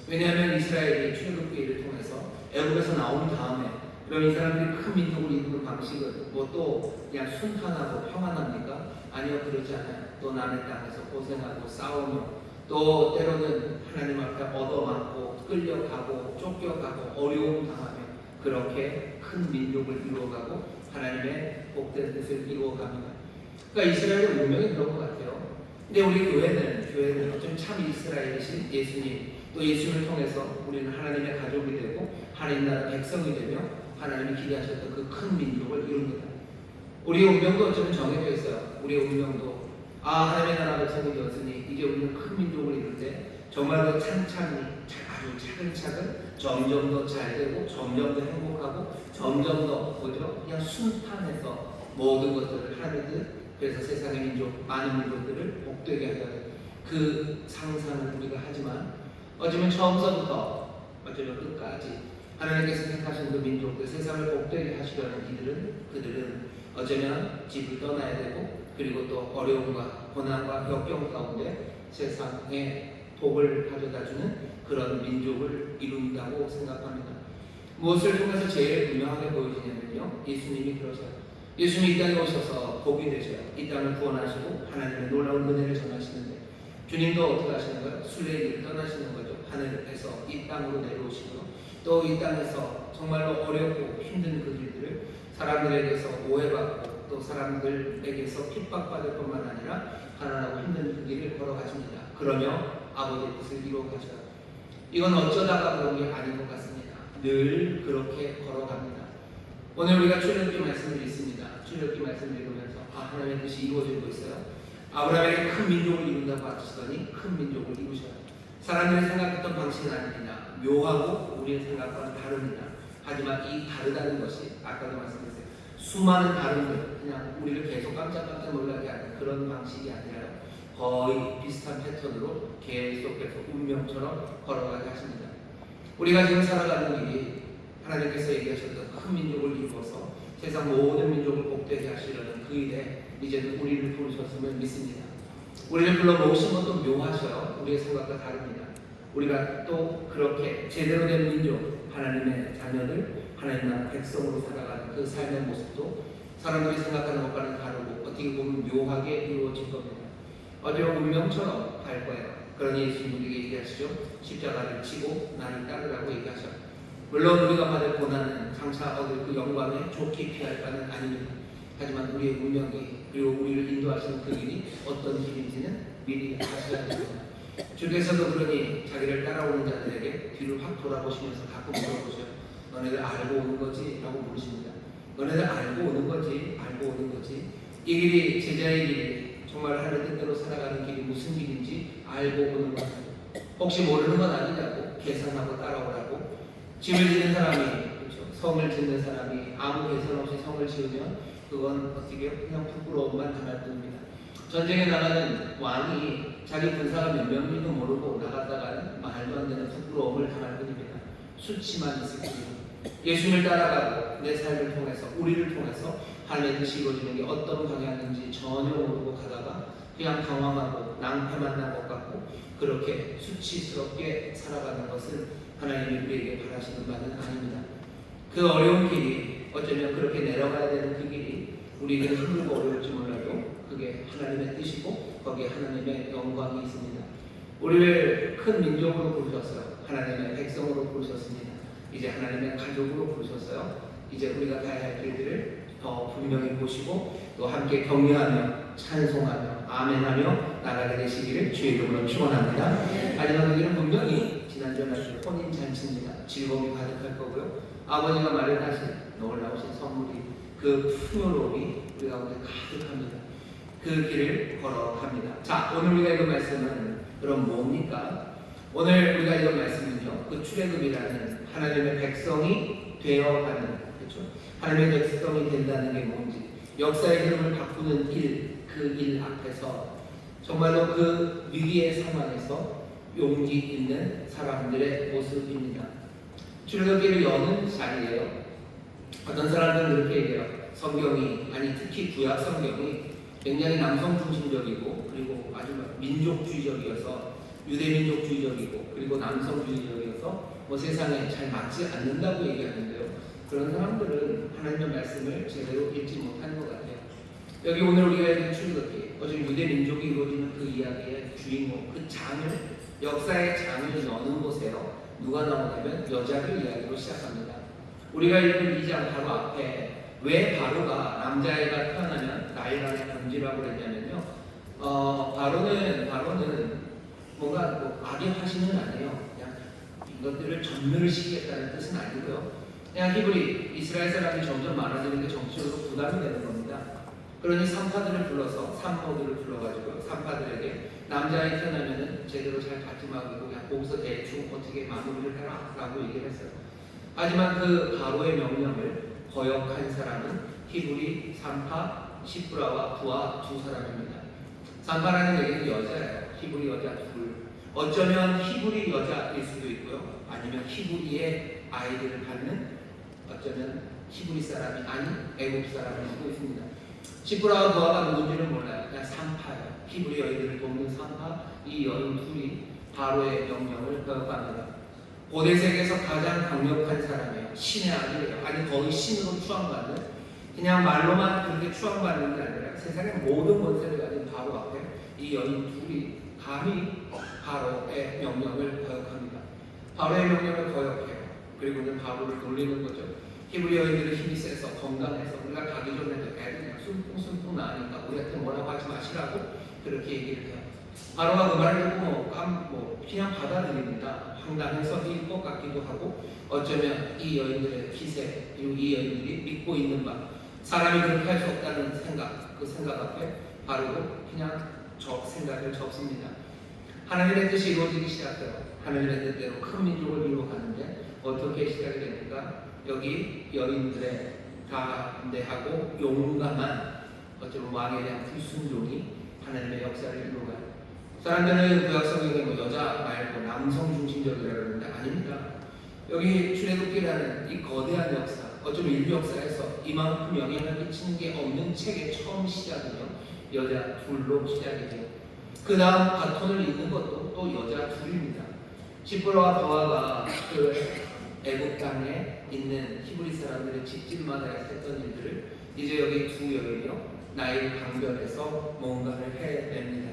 Speaker 3: 왜냐하면 이스라엘이 출애굽기를 통해서 애굽에서 나온 다음에 그럼 이 사람들이 큰 민족을 이루는 방식은 또 그냥 순탄하고 평안합니까? 아니요, 그러지 않아요. 또 남의 땅에서 고생하고 싸우며 또 때로는 하나님 앞에 얻어맞고 끌려가고 쫓겨가고 어려움 당하며 그렇게 큰 민족을 이루어가고 하나님의 복된 뜻을 이루어갑니다. 그러니까 이스라엘의 운명이 그런 것 같아요. 근데 우리 교회는 어쩌면 참 이스라엘이신 예수님, 또 예수님을 통해서 우리는 하나님의 가족이 되고 하나님 나라 백성이 되며 하나님이 기대하셨던 그 큰 민족을 이룹니다. 우리의 운명도 어쩌면 정해져 있어요. 우리의 운명도 하나님의 나라 백성이 되었으니 이제 우리는 큰 민족을 이룰 때 정말로 찬찬히 아주 차근차근 점점 더 잘되고 점점 더 행복하고 점점 더 그냥 순탄해서 모든 것들을 하나님들 그래서 세상의 민족 많은 민족들을 복되게 하려는 그 상상을 우리가 하지만 어쩌면 처음서부터 어쩌면 끝까지 하나님께서 택하신 그 민족들 세상을 복되게 하시려는 그들은 어쩌면 집을 떠나야 되고 그리고 또 어려움과 고난과 역경 가운데 세상에 복을 가져다주는 그런 민족을 이룬다고 생각합니다. 무엇을 통해서 제일 분명하게 보여지냐면요, 예수님이 그러셔요. 예수님이 이 땅에 오셔서 복이 되셔요. 이 땅을 구원하시고 하나님의 놀라운 은혜를 전하시는데 주님도 어떻게 하시는 거예요? 순례의 길을 떠나시는 거죠. 하늘에서 이 땅으로 내려오시고 또 이 땅에서 정말로 어렵고 힘든 그 길들을 사람들에게서 오해받고 또 사람들에게서 핍박받을 뿐만 아니라 가난하고 힘든 그 길을 걸어가십니다. 그러며 아버지의 뜻을 이루어가셔요. 이건 어쩌다가 그런 게 아닌 것 같습니다. 늘 그렇게 걸어갑니다. 오늘 우리가 출애굽기 말씀을 읽습니다. 출애굽기 말씀을 읽으면서 하나님의 뜻이 이루어지고 있어요. 아브라함에게 큰 민족을 이룬다고 하시더니 큰 민족을 이루셔요. 사람들이 생각했던 방식은 아닙니다. 묘하고 우리의 생각과는 다릅니다. 하지만 이 다르다는 것이 아까도 말씀드렸어요. 수많은 다른들 그냥 우리를 계속 깜짝깜짝 놀라게 하는 그런 방식이 아니라요. 거의 비슷한 패턴으로 계속해서 운명처럼 걸어가게 하십니다. 우리가 지금 살아가는 길이 하나님께서 얘기하셨던 큰 민족을 이루어서 세상 모든 민족을 복되게 하시려는 그 일에 이제는 우리를 부르셨음을 믿습니다. 우리를 불러 모으신 것도 묘하셔요. 우리의 생각과 다릅니다. 우리가 또 그렇게 제대로 된 민족, 하나님의 자녀들, 하나님 나라 백성으로 살아가는 그 삶의 모습도 사람들이 생각하는 것과는 다르고 어떻게 보면 묘하게 이루어질 겁니다. 어제와 운명처럼 갈 거예요. 그러니 예수님 우리에게 얘기하시죠. 십자가를 지고 나를 따르라고 얘기하셔. 물론 우리가 받을 고난은 장차 얻을 그 영광에 좋게 피할 바는 아닙니다. 하지만 우리의 운명이 그리고 우리를 인도하시는 그 길이 어떤 길인지는 미리 아셔야 됩니다. 주께서도 그러니 자기를 따라오는 자들에게 뒤를 확 돌아보시면서 가끔 물어보셔요. 너네들 알고 오는 거지? 라고 물으십니다. 너네들 알고 오는 거지? 알고 오는 거지? 이 길이 제자의 길이 정말 하늘 뜻대로 살아가는 길이 무슨 길인지 알고 오는 것은 혹시 모르는 건 아니냐고 계산하고 따라오라고. 집을 짓는 사람이 그렇죠. 성을 짓는 사람이 아무 계산 없이 성을 지으면 그건 어떻게 그냥 부끄러움만 당할 뿐입니다. 전쟁에 나가는 왕이 자기 군사가 몇 명인지도 모르고 나갔다가는 말도 안 되는 부끄러움을 당할 뿐입니다. 수치만 있을 뿐입니다. 예수님을 따라가고 내 삶을 통해서 우리를 통해서 하나님의 뜻이 이루어지는 게 어떤 방향인지 전혀 모르고 가다가 그냥 당황하고 낭패 만난 것 같고 그렇게 수치스럽게 살아가는 것은 하나님이 우리에게 바라시는 바는 아닙니다. 그 어려운 길이 어쩌면 그렇게 내려가야 되는 그 길이 우리에게 힘들고 어려울지 몰라도 그게 하나님의 뜻이고 거기에 하나님의 영광이 있습니다. 우리를 큰 민족으로 부르셨어요. 하나님의 백성으로 부르셨습니다. 이제 하나님의 가족으로 부르셨어요. 이제 우리가 가야 할 길들을 더 분명히 보시고 또 함께 격려하며 찬송하며 아멘하며 나가게 되시기를 주의 이름으로 축원합니다. 하지만 우리는 분명히 지난주에 말씀 혼인잔치입니다. 즐거움이 가득할 거고요. 아버지가 마련하신 놀라우신 선물이 그 풍요로움이 우리 가운데 가득합니다. 그 길을 걸어갑니다. 자, 오늘 우리가 읽은 말씀은 그럼 뭡니까? 오늘 우리가 읽은 말씀은요, 그 출애굽이라는 하나님의 백성이 되어가는, 그렇죠? 하나님의 백성이 된다는 게 뭔지, 역사의 흐름을 바꾸는 일, 그 일 앞에서 정말로 그 위기의 상황에서 용기 있는 사람들의 모습입니다. 출애굽기를 여는 자리예요. 어떤 사람들은 그렇게 얘기해요. 성경이, 아니 특히 구약 성경이 굉장히 남성 중심적이고 그리고 아주 민족주의적이어서 유대민족주의적이고 그리고 남성주의적이어서 뭐 세상에 잘 맞지 않는다고 얘기하는데요. 그런 사람들은 하나님의 말씀을 제대로 읽지 못하는 것 같아요. 여기 오늘 우리가 읽은 출애굽기 어차피 유대 민족이 이루어지는 그 이야기의 주인공, 그 장을, 역사의 장을 여는 곳에요. 누가 나오냐면 여자를 이야기로 시작합니다. 우리가 읽은 2장 바로 앞에 왜 바로가 남자애가 태어나면 나일강에 던지라고 그랬냐면요. 바로는 뭔가 뭐 악의 화신은 아니에요. 그냥 이것들을 전멸시키겠다는 뜻은 아니고요. 그냥 히브리 이스라엘 사람이 점점 많아지는 게 정치적으로 부담이 되는 겁니다. 그러니 산파들을 불러서 산모들을 불러가지고 산파들에게 남자애 태어나면은 제대로 잘 받지 말고 그냥 거기서 대충 어떻게 마무리를 해라라고 얘기를 했어요. 하지만 그 바로의 명령을 거역한 사람은 히브리 산파 시프라와 부하 두 사람입니다. 산파라는 얘기는 여자예요. 히브리 여자 둘. 어쩌면 히브리 여자일 수도 있고요. 아니면 히브리의 아이들을 갖는 어쩌면 히브리 사람이 아닌 애국 사람일 수도 있습니다. 시프라와 부하가 누군지는 몰라요. 그냥 산파예요. 히브리 여인들을 돕는 산파. 이 여인 둘이 바로의 명령을 거역합니다. 고대 세계에서 가장 강력한 사람이에요. 신의 아들이에요. 아니 거의 신으로 추앙받는, 그냥 말로만 그렇게 추앙받는 게 아니라 세상의 모든 권세를 가진 바로 앞에 이 여인 둘이 감히 바로의 명령을 거역합니다. 바로의 명령을 거역해요. 그리고는 바로를 놀리는 거죠. 히브리 여인들은 힘이 세서 건강해서 우리가 가기 전에도 애들 그냥 숨풍숨풍 나니까 우리한테 뭐라고 하지 마시라고 그렇게 얘기를 해요. 바로가 그 말을 듣고 그냥 받아들입니다. 황당해서 일 것 같기도 하고, 어쩌면 이 여인들의 기세, 그리고 이 여인들이 믿고 있는 바, 사람이 그렇게 할 수 없다는 생각, 그 생각 앞에 바로 그냥 생각을 접습니다. 하나님의 뜻이 이루어지기 시작해요. 하나님의 뜻대로 큰 민족을 이루어가는데 어떻게 시작이 됩니까? 여기 여인들의 담대하고 용감한 어쩌면 왕에 대한 불순종이 하나님의 역사를 이루어가요. 사람들은 구약 성경에 여자 말고 남성 중심적이라고 그러는데 아닙니다. 여기 출애굽기라는 이 거대한 역사, 어쩌면 인류 역사에서 이만큼 영향을 끼치는 게 없는 책의 처음 시작은요, 여자 둘로 시작이 돼요. 그 다음 바톤을 잇는 것도 또 여자 둘입니다. 시프라와 부하가 그 애국 땅에 있는 히브리 사람들의 집집마다 했던 일들을 이제 여기 두 여인이요, 나일 강변에서 뭔가를 해냅니다.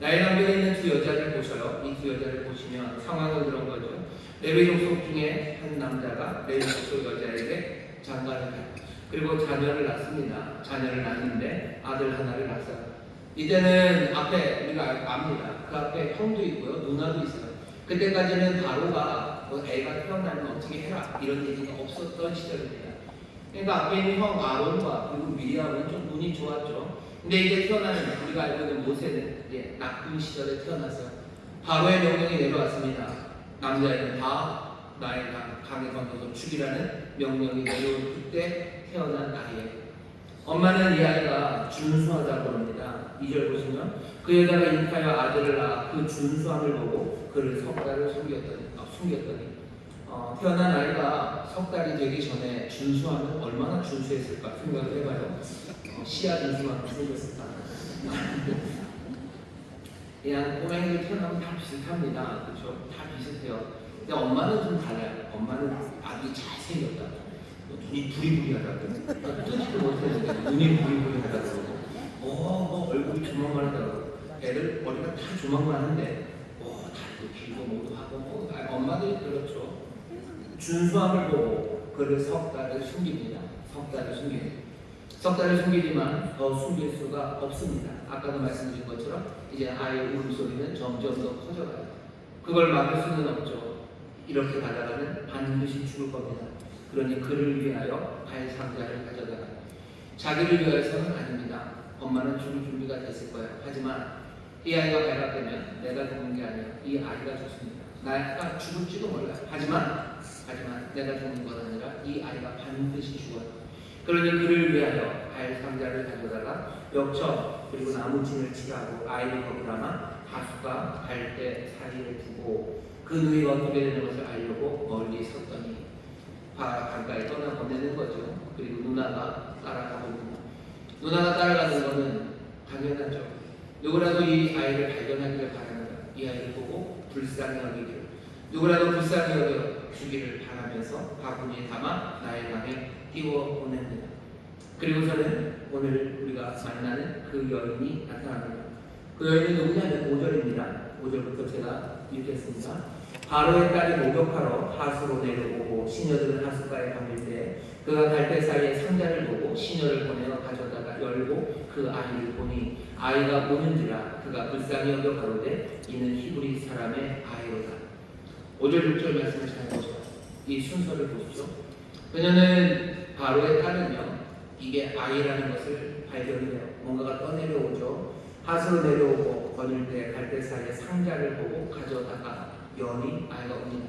Speaker 3: 나일 강변에 있는 두 여자를 보셔요. 이 두 여자를 보시면 상황은 그런 거죠. 레위 족속 중에 한 남자가 레위 족속 여자에게 장가를 가요. 그리고 자녀를 낳습니다. 자녀를 낳는데 아들 하나를 낳았어요. 이제는 앞에 우리가 압니다. 그 앞에 형도 있고요, 누나도 있어요. 그때까지는 바로가 애가 태어나면 어떻게 해라 이런 얘기가 없었던 시절입니다. 그러니까 앞에 있는 형 아론과 그리고 미리암은 좀 운이 좋았죠. 근데 이제 태어나는 우리가 알고 있는 모세는 나쁜 시절에 태어났어요. 바로의 명령이 내려왔습니다. 남자애는 다 나의 강에 건너서 죽이라는 명령이 내려온 그때 태어난 아이예요. 엄마는 이 아이가 준수하다고 합니다. 2절 보시면 그 여자가 잉타여 아들을 낳아 그 준수함을 보고 그를 석 달을 숨겼더니 태어난 아이가 석 달이 되기 전에 준수하면 얼마나 준수했을까 생각을 해봐요. 시야 준수만큼 생겼을까. 그냥 꼬맹이들 태어나면 다 비슷합니다. 그렇죠? 다 비슷해요. 근데 엄마는 좀 달라요. 엄마는 아주 잘생겼다. 눈이 부리부리하다고. 뜨지도 못했는데 눈이 부리부리하다고. 얼굴이 조망만하다고. 애들 머리가 다 조망만한데 다리도 길고 뭐도 하고 엄마들이 그렇죠. 준수함을 보고 그를 석 달을 숨깁니다. 석 달을 숨깁니다. 석 달을 숨기지만 더 숨길 수가 없습니다. 아까도 말씀드린 것처럼 이제 아이의 울음소리는 점점 더 커져가요. 그걸 막을 수는 없죠. 이렇게 가다가는 반드시 죽을 겁니다. 그러니 그를 위하여 발상자를 가져다가 자기를 위해서는 아닙니다. 엄마는 죽을 준비가 됐을 거예요. 하지만 이 아이가 발각되면 내가 죽는 게 아니라 이 아이가 죽습니다. 나가 죽을지도 몰라요. 하지만 내가 죽는 건 아니라 이 아이가 반드시 죽어요. 그러니 그를 위하여 발상자를 가져다가 역청 그리고 나무진을 치하고 아이를 거기 담아 다수가 갈대 사이에 두고 그 누이가 어떻게 되는 것을 알려고 멀리 섰더니 가까이 떠나보내는 거죠. 그리고 누나가 따라가고 있습니다. 누나가 따라가는 것은 당연하죠. 누구라도 이 아이를 발견하기를 바랍니다. 이 아이를 보고 불쌍히 여기기를, 누구라도 불쌍히 여겨 주기를 바라면서 바구니에 담아 나의 방에 띄워 보냅니다. 그리고서는 오늘 우리가 만나는 그 여인이 나타납니다. 그 여인은 누구냐면 5절입니다. 5절부터 제가 읽겠습니다. 바로의 딸이 목욕하러 하수로 내려오고 시녀들은 하수가에 담을 때 그가 갈대 사이에 상자를 보고 시녀를 보내어 가져다가 열고 그 아이를 보니 아이가 우는지라 그가 불쌍히 여겨 가로되 이는 히브리 사람의 아이로다. 5절 6절 말씀을 잘 보시오. 이 순서를 보십시오. 그녀는 바로의 딸은요, 이게 아이라는 것을 발견해요. 뭔가가 떠내려오죠. 하수로 내려오고 거닐 때 갈대 사이에 상자를 보고 가져다가 여니 아이가 옵니다.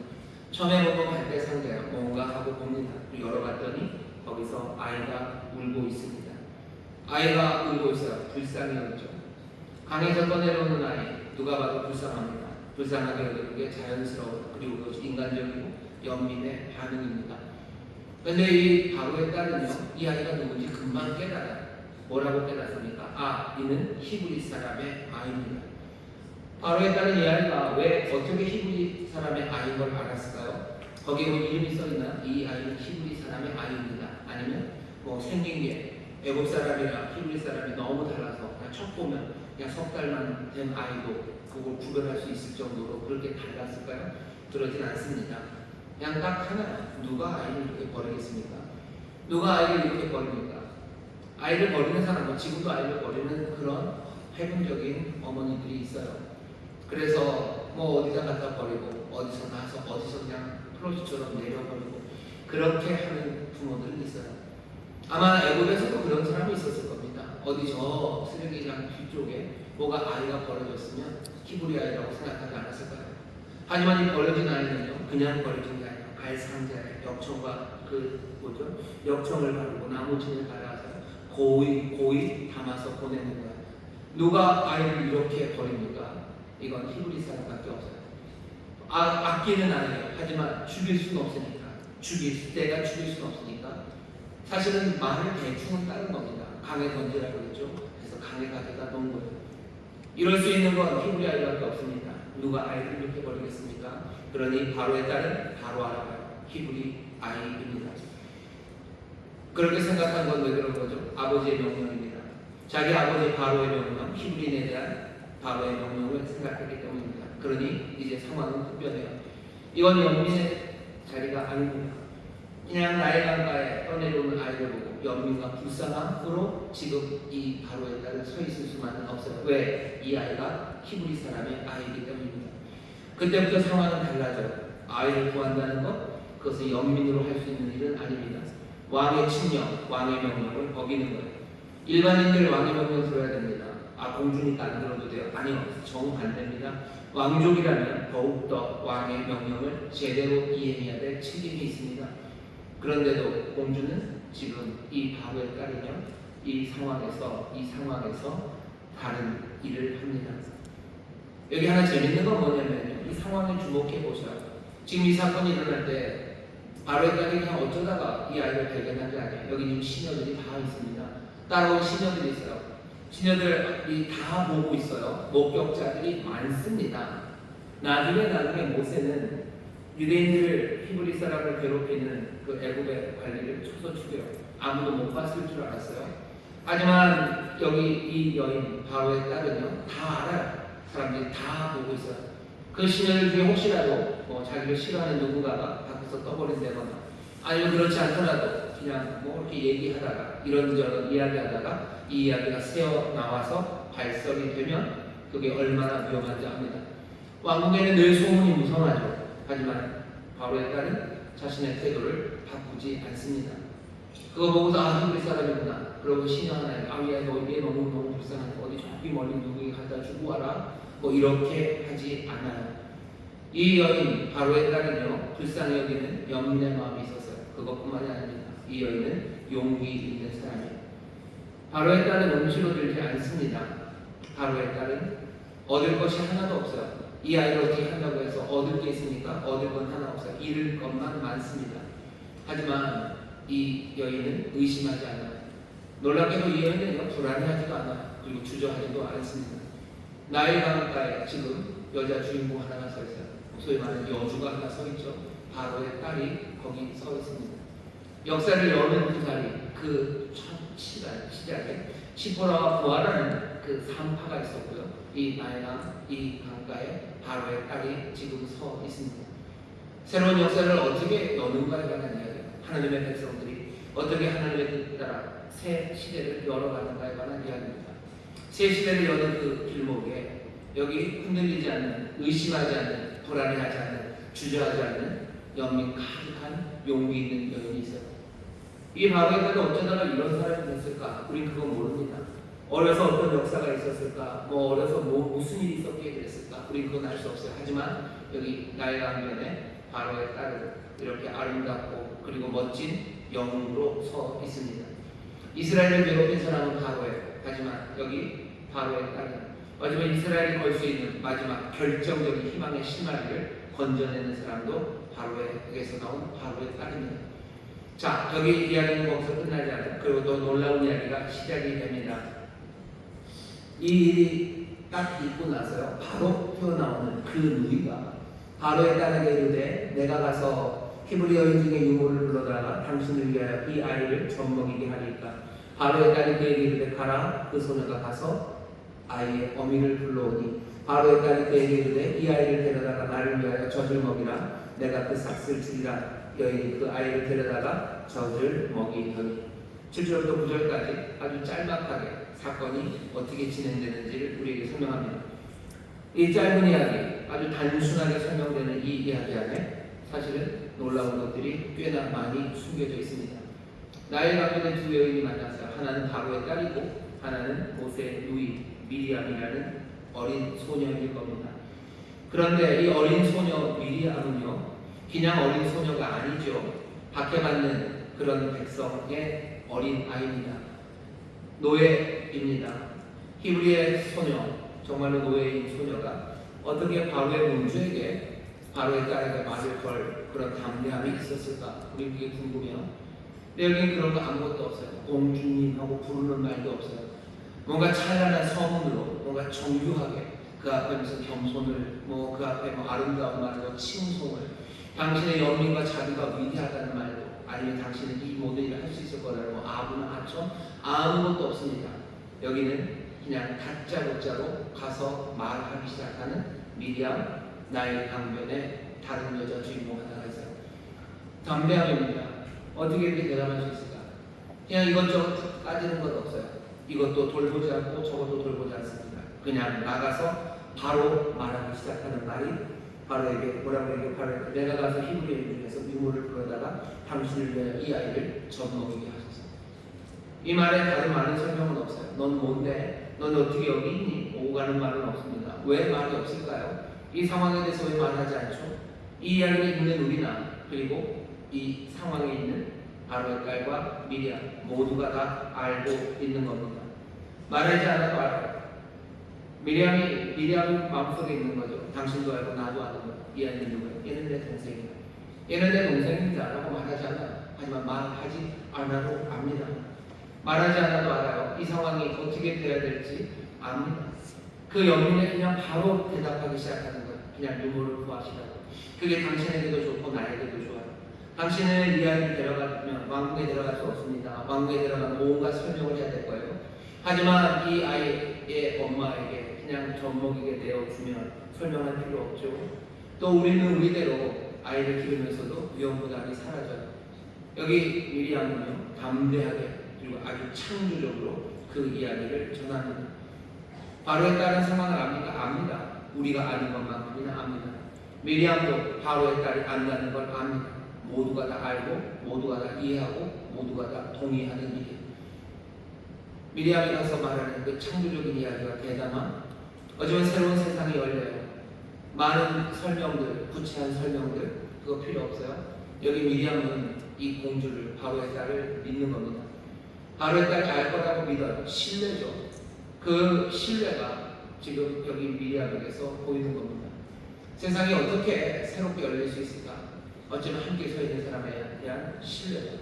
Speaker 3: 처음에 보고 갈대 상자요, 뭔가 하고 봅니다. 열어봤더니 거기서 아이가 울고 있습니다. 아이가 울고 있어요. 불쌍히 여기죠. 강에서 떠내려오는 아이, 누가 봐도 불쌍합니다. 불쌍하게 여기는 게 자연스러워. 그리고 그것이 인간적이고 연민의 반응입니다. 그런데 이 바로의 딸은요, 이 아이가 누군지 금방 깨달아요. 뭐라고 깨닫습니까? 아, 이는 히브리 사람의 아이입니다. 바로의 딸은 이 아이가 왜 어떻게 히브리 사람의 아이인 걸 알았을까요? 거기에 뭐 이름이 써있나? 이 아이는 히브리 사람의 아이입니다. 아니면 뭐 생긴 게 애국 사람이랑 히브리 사람이 너무 달라서 그냥 첫 보면 그냥 석 달만 된 아이도 그걸 구별할 수 있을 정도로 그렇게 달랐을까요? 그러진 않습니다. 그냥 딱 하나, 누가 아이를 이렇게 버리겠습니까? 누가 아이를 이렇게 버립니까? 아이를 버리는 사람은 지금도 아이를 버리는 그런 패분적인 어머니들이 있어요. 그래서 뭐 어디다 갖다 버리고 어디서 나서 어디서 그냥 플로시처럼 내려버리고 그렇게 하는 부모들이 있어요. 아마 애국에서도 그런 사람이 있었을 겁니다. 어디 저 쓰레기장 뒤쪽에 뭐가 아이가 버려졌으면 히브리 아이라고 생각하지 않았을까요? 하지만 이 버려진 아이는요, 그냥 버려진 게 아니라 갈상자에 역청과 역청을 바르고 나무진을 갈아서 고이 담아서 보내는 거예요. 누가 아이를 이렇게 버립니까? 이건 히브리 사람밖에 없어요. 아끼는 아이예요. 하지만 죽일 수는 없으니까, 죽일 수는 없으니까 사실은 말을 대충은 따른 겁니다. 강에 던지라고 그랬죠. 그래서 강에 가져다 놓은 거예요. 이럴 수 있는 건 히브리 아이밖에 없습니다. 누가 아이를 이렇게 버리겠습니까? 그러니 바로의 딸은 바로 알아봐요. 히브리 아이입니다. 그렇게 생각한 건 왜 그런 거죠? 아버지의 명령입니다. 자기 아버지 바로의 명령, 히브리인에 대한 바로의 명령을 생각했기 때문입니다. 그러니 이제 상황은 급변해요. 이건 연민의 자리가 아닙니다. 그냥 나의 강가에 떠내려오는 아이를 보고 연민과 불쌍함으로 지금 이 바로의 딸은 서 있을 수만은 없어요. 왜? 이 아이가 히브리 사람의 아이이기 때문입니다. 그때부터 상황은 달라져요. 아이를 구한다는 것, 그것을 연민으로 할 수 있는 일은 아닙니다. 왕의 칙령, 왕의 명령을 어기는 거예요. 일반인들 왕의 명령 들어야 됩니다. 아, 공주니까 안 들어도 돼요? 아니요, 정반대입니다. 왕족이라면 더욱더 왕의 명령을 제대로 이행해야 될 책임이 있습니다. 그런데도 공주는 지금 이 바로의 딸이며 이 상황에서 다른 일을 합니다. 여기 하나 재밌는 건 뭐냐면요, 이 상황을 주목해 보셔요. 지금 이 사건이 일어날 때 바로의 딸이 그냥 어쩌다가 이 아이를 발견한 게 아니에요. 여기 지금 시녀들이 다 있습니다. 따라온 시녀들이 있어요. 시녀들이 다 보고 있어요. 목격자들이 많습니다. 나중에 모세는 유대인들 히브리 사람을 괴롭히는 그 애굽의 관리를 쳐서 죽여요. 아무도 못 봤을 줄 알았어요. 하지만 여기 이 여인 바로의 딸은요, 다 알아요. 사람들이 다 보고 있어요. 그 시녀들 중에 혹시라도 자기를 싫어하는 누군가가 밖에서 떠버린다거나 아니면 그렇지 않더라도 그냥 이렇게 얘기하다가 이런저런 이야기하다가 이 이야기가 새어 나와서 발설이 되면 그게 얼마나 위험한지 압니다. 왕국에는 늘 소문이 무성하죠. 하지만 바로의 딸은 자신의 태도를 바꾸지 않습니다. 그거 보고서 히브리 사람이구나. 그러고 시녀 하나에 얘 너무 불쌍하니까 어디 저기 멀리 누구에게 갖다 주고 와라. 이렇게 하지 않아요. 이 여인 바로의 딸은요, 불쌍히 여기는 연민의 마음이 있었어요. 그것뿐만이 아닙니다. 이 여인은 용기 있는 사람이에요. 바로의 딸은 음치로 들지 않습니다. 바로의 딸은 얻을 것이 하나도 없어요. 이 아이를 어떻게 한다고 해서 얻을 게 있습니까? 얻을 건 하나 없어요. 잃을 것만 많습니다. 하지만 이 여인은 의심하지 않아요. 놀랍게도 이 여인은요, 불안해하지도 않아요. 그리고 주저하지도 않습니다. 나의 강가에 지금 여자 주인공 하나가 서 있어요. 소위 말하는 여주가 하나 서 있죠. 바로의 딸이 거기 서 있습니다. 역사를 여는 그 자리, 그 첫 시작에 시포라와 부하라는 그 3파가 있었고요. 이 나일강, 이 강가에 바로의 딸이 지금 서 있습니다. 새로운 역사를 어떻게 여는가에 관한 이야기, 하나님의 백성들이 어떻게 하나님의 뜻 따라 새 시대를 열어가는가에 관한 이야기입니다. 새 시대를 여는 그 길목에 여기 흔들리지 않는, 의심하지 않는, 불안해하지 않는, 주저하지 않는 연민 가득한 용기 있는 여인이 있어요. 이 바로의 딸이 어쩌다가 이런 사람이 됐을까? 우린 그건 모릅니다. 어려서 어떤 역사가 있었을까? 어려서 무슨 일이 있었기에 그랬을까? 우린 그건 알 수 없어요. 하지만 여기 나일강변에 바로의 딸은 이렇게 아름답고 그리고 멋진 영웅으로 서 있습니다. 이스라엘을 괴롭힌 사람은 바로예요. 하지만 여기 바로의 딸은 마지막 이스라엘이 걸 수 있는 마지막 결정적인 희망의 실마리를 건져내는 사람도 바로에게서 나온 바로의 딸입니다. 자, 여기 이야기는 거기서 끝나지 않아요. 그리고 또 놀라운 이야기가 시작이 됩니다. 이 일이 딱 있고 나서요, 바로 튀어나오는 그 누이가 바로의 딸에게 이르되 내가 가서 히브리 여인 중에 유모를 불러다가 당신을 위하여 이 아이를 젖먹이게 하리까. 바로의 딸이 그에게 이르되 가라. 그 소녀가 가서 아이의 어미를 불러오니 바로의 딸이 그에게 이르되 이 아이를 데려다가 나를 위하여 젖을 먹이라. 내가 그 삭슬 주리라. 여인이 그 아이를 데려다가 젖을 먹이더니 7절부터 9절까지 아주 짤막하게 사건이 어떻게 진행되는지를 우리에게 설명합니다. 이 짧은 이야기, 아주 단순하게 설명되는 이 이야기 안에 사실은 놀라운 것들이 꽤나 많이 숨겨져 있습니다. 나일강변의 두 여인이 만났어요. 하나는 바로의 딸이고 하나는 모세의 누이 미리암이라는 어린 소녀일 겁니다. 그런데 이 어린 소녀 미리암은요, 그냥 어린 소녀가 아니죠. 박해받는 그런 백성의 어린 아이입니다. 노예입니다. 히브리의 소녀, 정말로 노예인 소녀가 어떻게 바로의 공주에게, 바로의 딸에게 말을 걸 그런 담대함이 있었을까? 우리 그게 궁금해요. 근데 여기는 그런 거 아무것도 없어요. 공주님하고 부르는 말도 없어요. 뭔가 찬란한 서문으로, 뭔가 정교하게 그 앞에 무슨 겸손을, 그 앞에 아름다운 말로 칭송을, 당신의 연민과 자비가 위대하다는 말도, 아니면 당신은 이 모든 일을 할 수 있을 거라고 아부나 아첨 아무것도 없습니다. 여기는 그냥 다짜고짜로 가서 말하기 시작하는 미리암, 나일강변의 다른 여자 주인공 하나가 있어요. 담대함입니다. 어떻게 이렇게 대답할 수 있을까? 그냥 이것저것 따지는 것 없어요. 이것도 돌보지 않고 저것도 돌보지 않습니다. 그냥 나가서 바로 말하기 시작하는 말이 바로에게 뭐라고 얘기해요? 바로 내가 가서 히브리인 중에서 유모를 불러다가 당신을 위하여 이 아이를 젖먹이게 하소서. 이 말에 다른 많은 설명은 없어요. 넌 뭔데? 넌 어떻게 여기 있니? 오고 가는 말은 없습니다. 왜 말이 없을까요? 이 상황에 대해서 왜 말하지 않죠? 이 이야기를 읽는 우리나 그리고 이 상황에 있는 바로의 딸과 미리암 모두가 다 알고 있는 겁니다. 말하지 않아도 알아요. 미리암이 마음속에 있는 거죠. 당신도 알고 나도 아는 거예요. 이 아이는 누구예요? 얘는 내 동생이에요. 얘는 내 동생입니다 라고 말하지 않아요. 하지만 말하지 않아도 압니다. 말하지 않아도 알아요. 이 상황이 어떻게 돼야 될지 압니다. 그 연민에 그냥 바로 대답하기 시작하는 거예요. 그냥 유모를 구하시라고. 그게 당신에게도 좋고 나에게도 좋아요. 당신은 이 아이를 데려가면 왕궁에 데려갈 수 없습니다. 왕궁에 데려가면 온갖 설명을 해야 될 거예요. 하지만 이 아이의 엄마에게 그냥 젖먹이게 되어주면 설명할 필요 없죠. 또 우리는 우리대로 아이를 기르면서도 위험부담이 사라져요. 여기 미리암은요, 담대하게 그리고 아주 창조적으로 그 이야기를 전합니다. 바로의 딸은 상황을 압니다. 우리가 아는 것만큼이나 압니다. 미리암도 바로의 딸이 안다는 걸 압니다. 모두가 다 알고 모두가 다 이해하고 모두가 다 동의하는 일이에요. 미리암이 가서 말하는 그 창조적인 이야기가 대담한, 어쩌면 새로운 세상이 열려요. 많은 설명들, 구체한 설명들 그거 필요 없어요. 여기 미리암은 이 공주를, 바로의 딸을 믿는 겁니다. 바로의 딸이 알 거라고 믿어요. 신뢰죠. 그 신뢰가 지금 여기 미리암에게서 보이는 겁니다. 세상이 어떻게 새롭게 열릴 수 있을까? 어쩌면 함께 서 있는 사람에 대한 신뢰죠.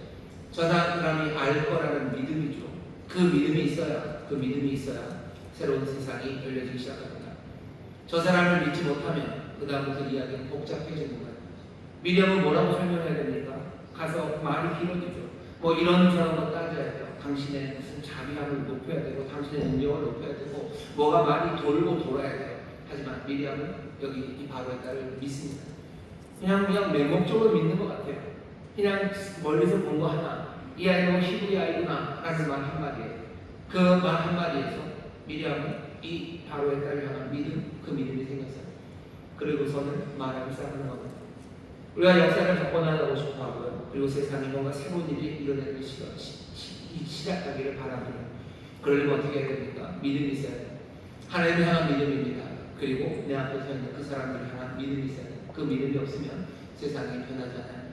Speaker 3: 저 사람이 알 거라는 믿음이죠. 그 믿음이 있어야 새로운 세상이 열려지기 시작합니다. 저 사람을 믿지 못하면 그 다음부터 이야기는 복잡해지는 거예요. 미리암은 뭐라고 설명해야 됩니까? 가서 말이 길어지죠. 뭐 이런저런 거 따져야 돼요. 당신의 무슨 자비함을 높여야 되고 당신의 능력을 높여야 되고 뭐가 많이 돌고 돌아야 돼요. 하지만 미리암은 여기 이 바로의 딸을 믿습니다. 그냥 맹목적으로 믿는 것 같아요. 그냥 멀리서 본 거 하나, 이 아이는 히브리 아이구나 라는 말 한마디에 그 말 한마디에서 미리암은 이 바로의 딸을 향한 믿음, 그 믿음이 생겼어요. 그리고서는 말하기 시작하는 겁니다. 우리가 역사를 바꿔나가고 싶어 하고요. 그리고 세상에 뭔가 새로운 일이 일어나기 시작하기를 바랍니다. 그러려면 어떻게 해야 됩니까? 믿음이 있어야 돼요. 하나님을 향한 믿음입니다. 그리고 내 앞에 서 있는 그 사람들을 향한 믿음이 있어야 돼요. 그 믿음이 없으면 세상이 변하잖아요.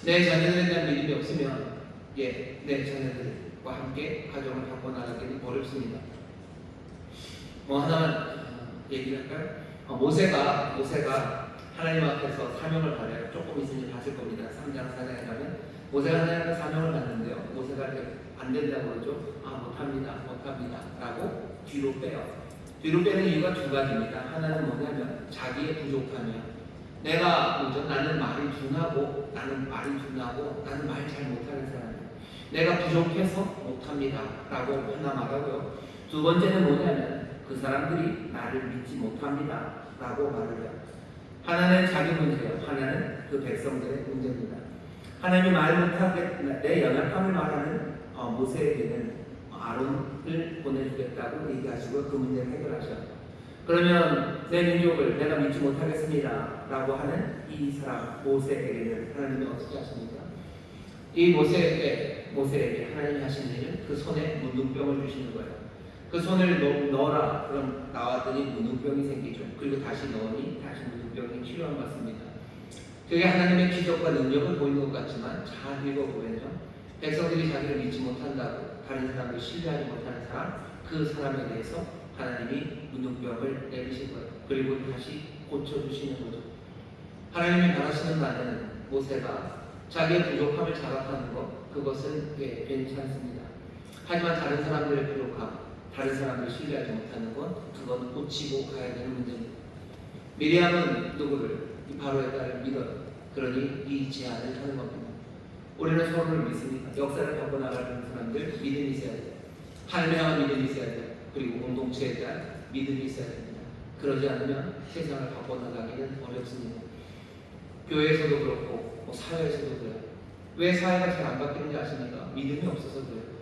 Speaker 3: 내 자녀들에 대한 믿음이 없으면 내 자녀들과 함께 가정을 바꿔나가기는 어렵습니다. 뭐 하나만 얘기를 할까요? 모세가 하나님 앞에서 사명을 받아요. 조금 있으면 봤을 겁니다. 3장 4장에 가면 모세가 하나님의 사명을 받는데요. 모세가 안 된다고 그러죠. 못합니다 라고 뒤로 빼요. 뒤로 빼는 이유가 두 가지입니다. 하나는 뭐냐면 자기의 부족함이요. 나는 말이 둔하고 나는 말 잘 못하는 사람이에요. 내가 부족해서 못합니다 라고 하나 말하고요. 두 번째는 뭐냐면 그 사람들이 나를 믿지 못합니다 라고 말을 해요. 하나는 자기 문제예요. 하나는 그 백성들의 문제입니다. 하나님이 말 못하게 내 연약함을 말하는 모세에게는 아론을 보내주겠다고 얘기하시고 그 문제를 해결하셔요. 그러면 내 민족을 내가 믿지 못하겠습니다 라고 하는 이 사람 모세에게는 하나님이 어떻게 하십니까? 이 모세에게 하나님이 하신 일은 그 손에 문둥병을 주시는 거예요. 그 손을 넣어라. 그럼 나왔더니 문둥병이 생기죠. 그리고 다시 넣으니 다시 문둥병이 치료한 것 같습니다. 그게 하나님의 기적과 능력을 보이는 것 같지만 잘 읽어보면요. 백성들이 자기를 믿지 못한다고 다른 사람을 신뢰하지 못하는 사람, 그 사람에 대해서 하나님이 문둥병을 내리실 거예요. 그리고 다시 고쳐주시는 거죠. 하나님이 바라시는 바는 모세가 자기의 부족함을 자각하는 것, 그것은 괜찮습니다. 하지만 다른 사람들의 부족함, 다른 사람을 신뢰하지 못하는 것, 그건 고치고 가야 되는 문제입니다. 미리암은 누구를? 이 바로의 딸을 믿어요. 그러니 이 제안을 하는 겁니다. 우리는 서로를 믿습니다. 역사를 바꿔나가는 사람들 믿음이 있어야 돼요. 하나님을 향한 믿음이 있어야 돼요. 그리고 공동체에 대한 믿음이 있어야 됩니다. 그러지 않으면 세상을 바꿔나가기는 어렵습니다. 교회에서도 그렇고 사회에서도 그래요. 왜 사회가 잘 안 바뀌는지 아십니까? 믿음이 없어서 그래요.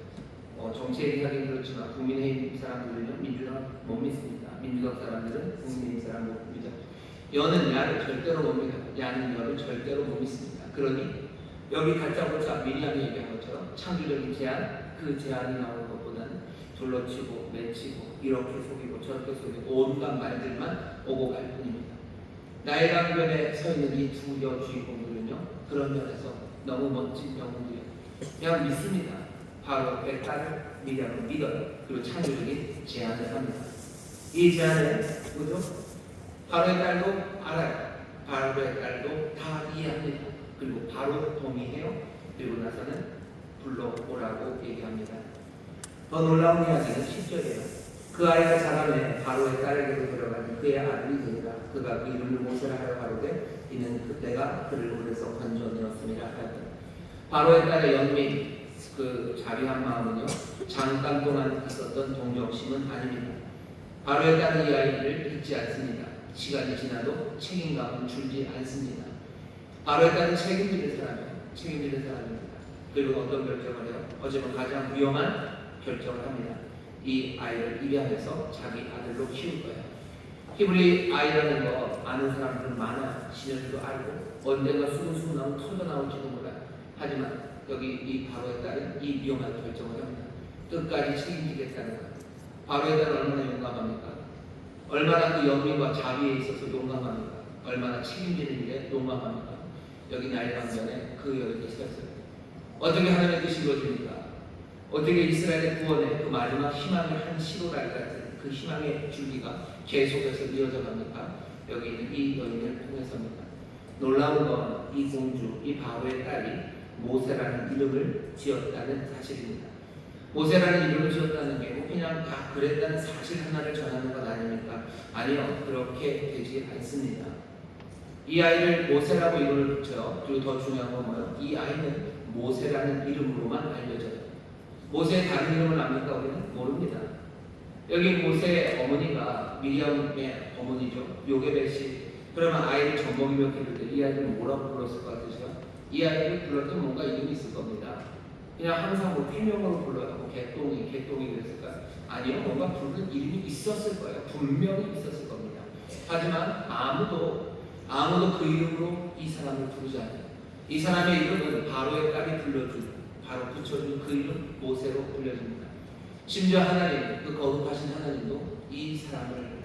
Speaker 3: 정치 얘기하기는 그렇지만 국민의힘 사람들은요 민주당 못 믿습니다. 민주당 사람들은 국민의힘 사람 못 믿죠. 여는 야를 절대로 못 믿어요. 야는 여를 절대로 못 믿습니다. 그러니 여기 다짜고짜 미리암이 얘기한 것처럼 창조적인 제안, 그 제안이 나오는 것보다는 둘러치고 맺히고 이렇게 속이고 저렇게 속이고 온갖 말들만 오고 갈 뿐입니다. 나의 강변에 서 있는 이 두 여주인공들은요 그런 면에서 너무 멋진 영웅들이에요. 그냥 믿습니다. 바로 내 딸을 미리암을 믿어요. 그리고 창조적인 제안을 합니다. 이 제안은 뭐죠? 바로의 딸도 알아요. 바로의 딸도 다 이해합니다. 그리고 바로 동의해요. 그리고 나서는 불러오라고 얘기합니다. 더 놀라운 이야기는 10절이에요. 그 아이가 자라매 바로의 딸에게로 들어가니 그의 아들이 되니라. 그가 그 이름을 모세라 하여 가로되 이는 그때가 그를 오래서 건져내었음이라 하였다. 바로의 딸의 연민, 그 자비한 마음은요 잠깐 동안 있었던 동정심은 아닙니다. 바로의 딸은 이 아이를 잊지 않습니다. 시간이 지나도 책임감은 줄지 않습니다. 바로의 딸은 책임지는 사람입니다. 그리고 어떤 결정을 해요? 어쩌면 가장 위험한 결정을 합니다. 이 아이를 입양해서 자기 아들로 키울 거예요. 히브리 아이라는 거 아는 사람들은 많아요. 신현주도 알고 언젠가 수근수근 나면 터져 나올지도 몰라요. 하지만 여기 이 바로의 딸은 이 위험한 결정을 합니다. 끝까지 책임지겠다는 거예요. 바로의 딸은 얼마나 용감합니까? 얼마나 그 연민과 자비에 있어서 용감합니까? 얼마나 책임지는 일에 용감합니까? 여기 나의 방면에 그 여인이 서 있어요. 어떻게 하나님의 뜻이 이루어집니까? 어떻게 이스라엘의 구원의 그 마지막 희망의 한 시로라기 같은 그 희망의 줄기가 계속해서 이어져 갑니까? 여기 있는 이 여인을 통해서입니다. 놀라운 건 이 공주, 이 바로의 딸이 모세라는 이름을 지었다는 사실입니다. 모세라는 이름을 지었다는 게 그냥 그랬다는 사실 하나를 전하는 것 아닙니까? 아니요, 그렇게 되지 않습니다. 이 아이를 모세라고 이름을 붙여요. 그리고 더 중요한 건 뭐예요? 이 아이는 모세라는 이름으로만 알려져요. 모세의 다른 이름을 압니까? 우리는 모릅니다. 여기 모세의 어머니가 미리암의 어머니죠. 요게벳이 그러면 아이를 정복이며 기를 때 이 아이를 뭐라고 불렀을 것 같으세요? 이 아이를 불렀던 뭔가 이름이 있을 겁니다. 그냥 항상 뭐 필명으로 불러요. 뭐 개똥이 그랬을까요? 아니요, 뭔가 부르는 이름이 있었을 거예요. 분명히 있었을 겁니다. 하지만 아무도 그 이름으로 이 사람을 부르지 않아요. 이 사람의 이름은 바로의 딸이 바로 붙여준 그 이름 모세로 불려집니다. 심지어 하나님, 그 거룩하신 하나님도 이 사람을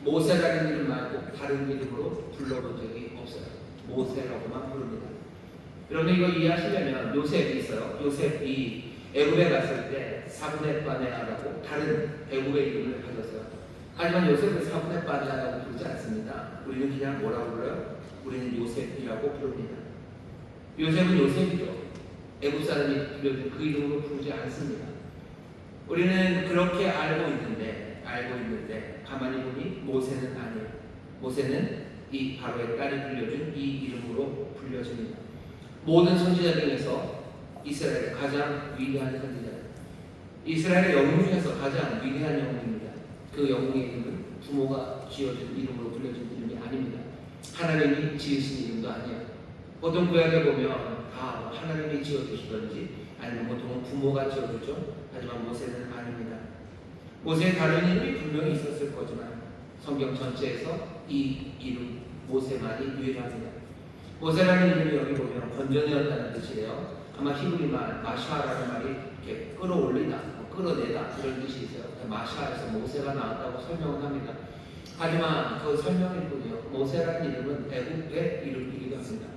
Speaker 3: 모세라는 이름 말고 다른 이름으로 불러본 적이 없어요. 모세라고만 부릅니다. 여러분 이거 이해하시려면 요셉이 있어요. 요셉이 애굽에 갔을 때 사분의 바네아라고 다른 애굽의 이름을 가졌어요. 하지만 요셉은 사분의 바네아라고 부르지 않습니다. 우리는 그냥 뭐라고 불러요? 우리는 요셉이라고 부릅니다. 요셉은 요셉이죠. 애굽 사람이 불려준 그 이름으로 부르지 않습니다. 우리는 그렇게 알고 있는데 가만히 보니 모세는 아니에요. 모세는 이 바로의 딸이 불려준 이 이름으로 불려집니다. 모든 선지자 중에서 이스라엘의 가장 위대한 선지자, 이스라엘의 영웅 중에서 가장 위대한 영웅입니다. 그 영웅의 이름은 부모가 지어준 이름으로 불려진 이름이 아닙니다. 하나님이 지으신 이름도 아니에요. 보통 구약에 보면 다 하나님이 지어주시던지 아니면 보통은 부모가 지어주죠. 하지만 모세는 아닙니다. 모세의 다른 이름이 분명히 있었을 거지만 성경 전체에서 이 이름 모세만이 유일합니다. 모세라는 이름이 여기 보면 건져내었다는 뜻이래요. 아마 히브리말 마샤라는 말이 이렇게 끌어올리다, 끌어내다 이런 뜻이 있어요. 마샤에서 모세가 나왔다고 설명을 합니다. 하지만 그 설명일 뿐이요. 모세라는 이름은 애굽의 이름이기도 합니다.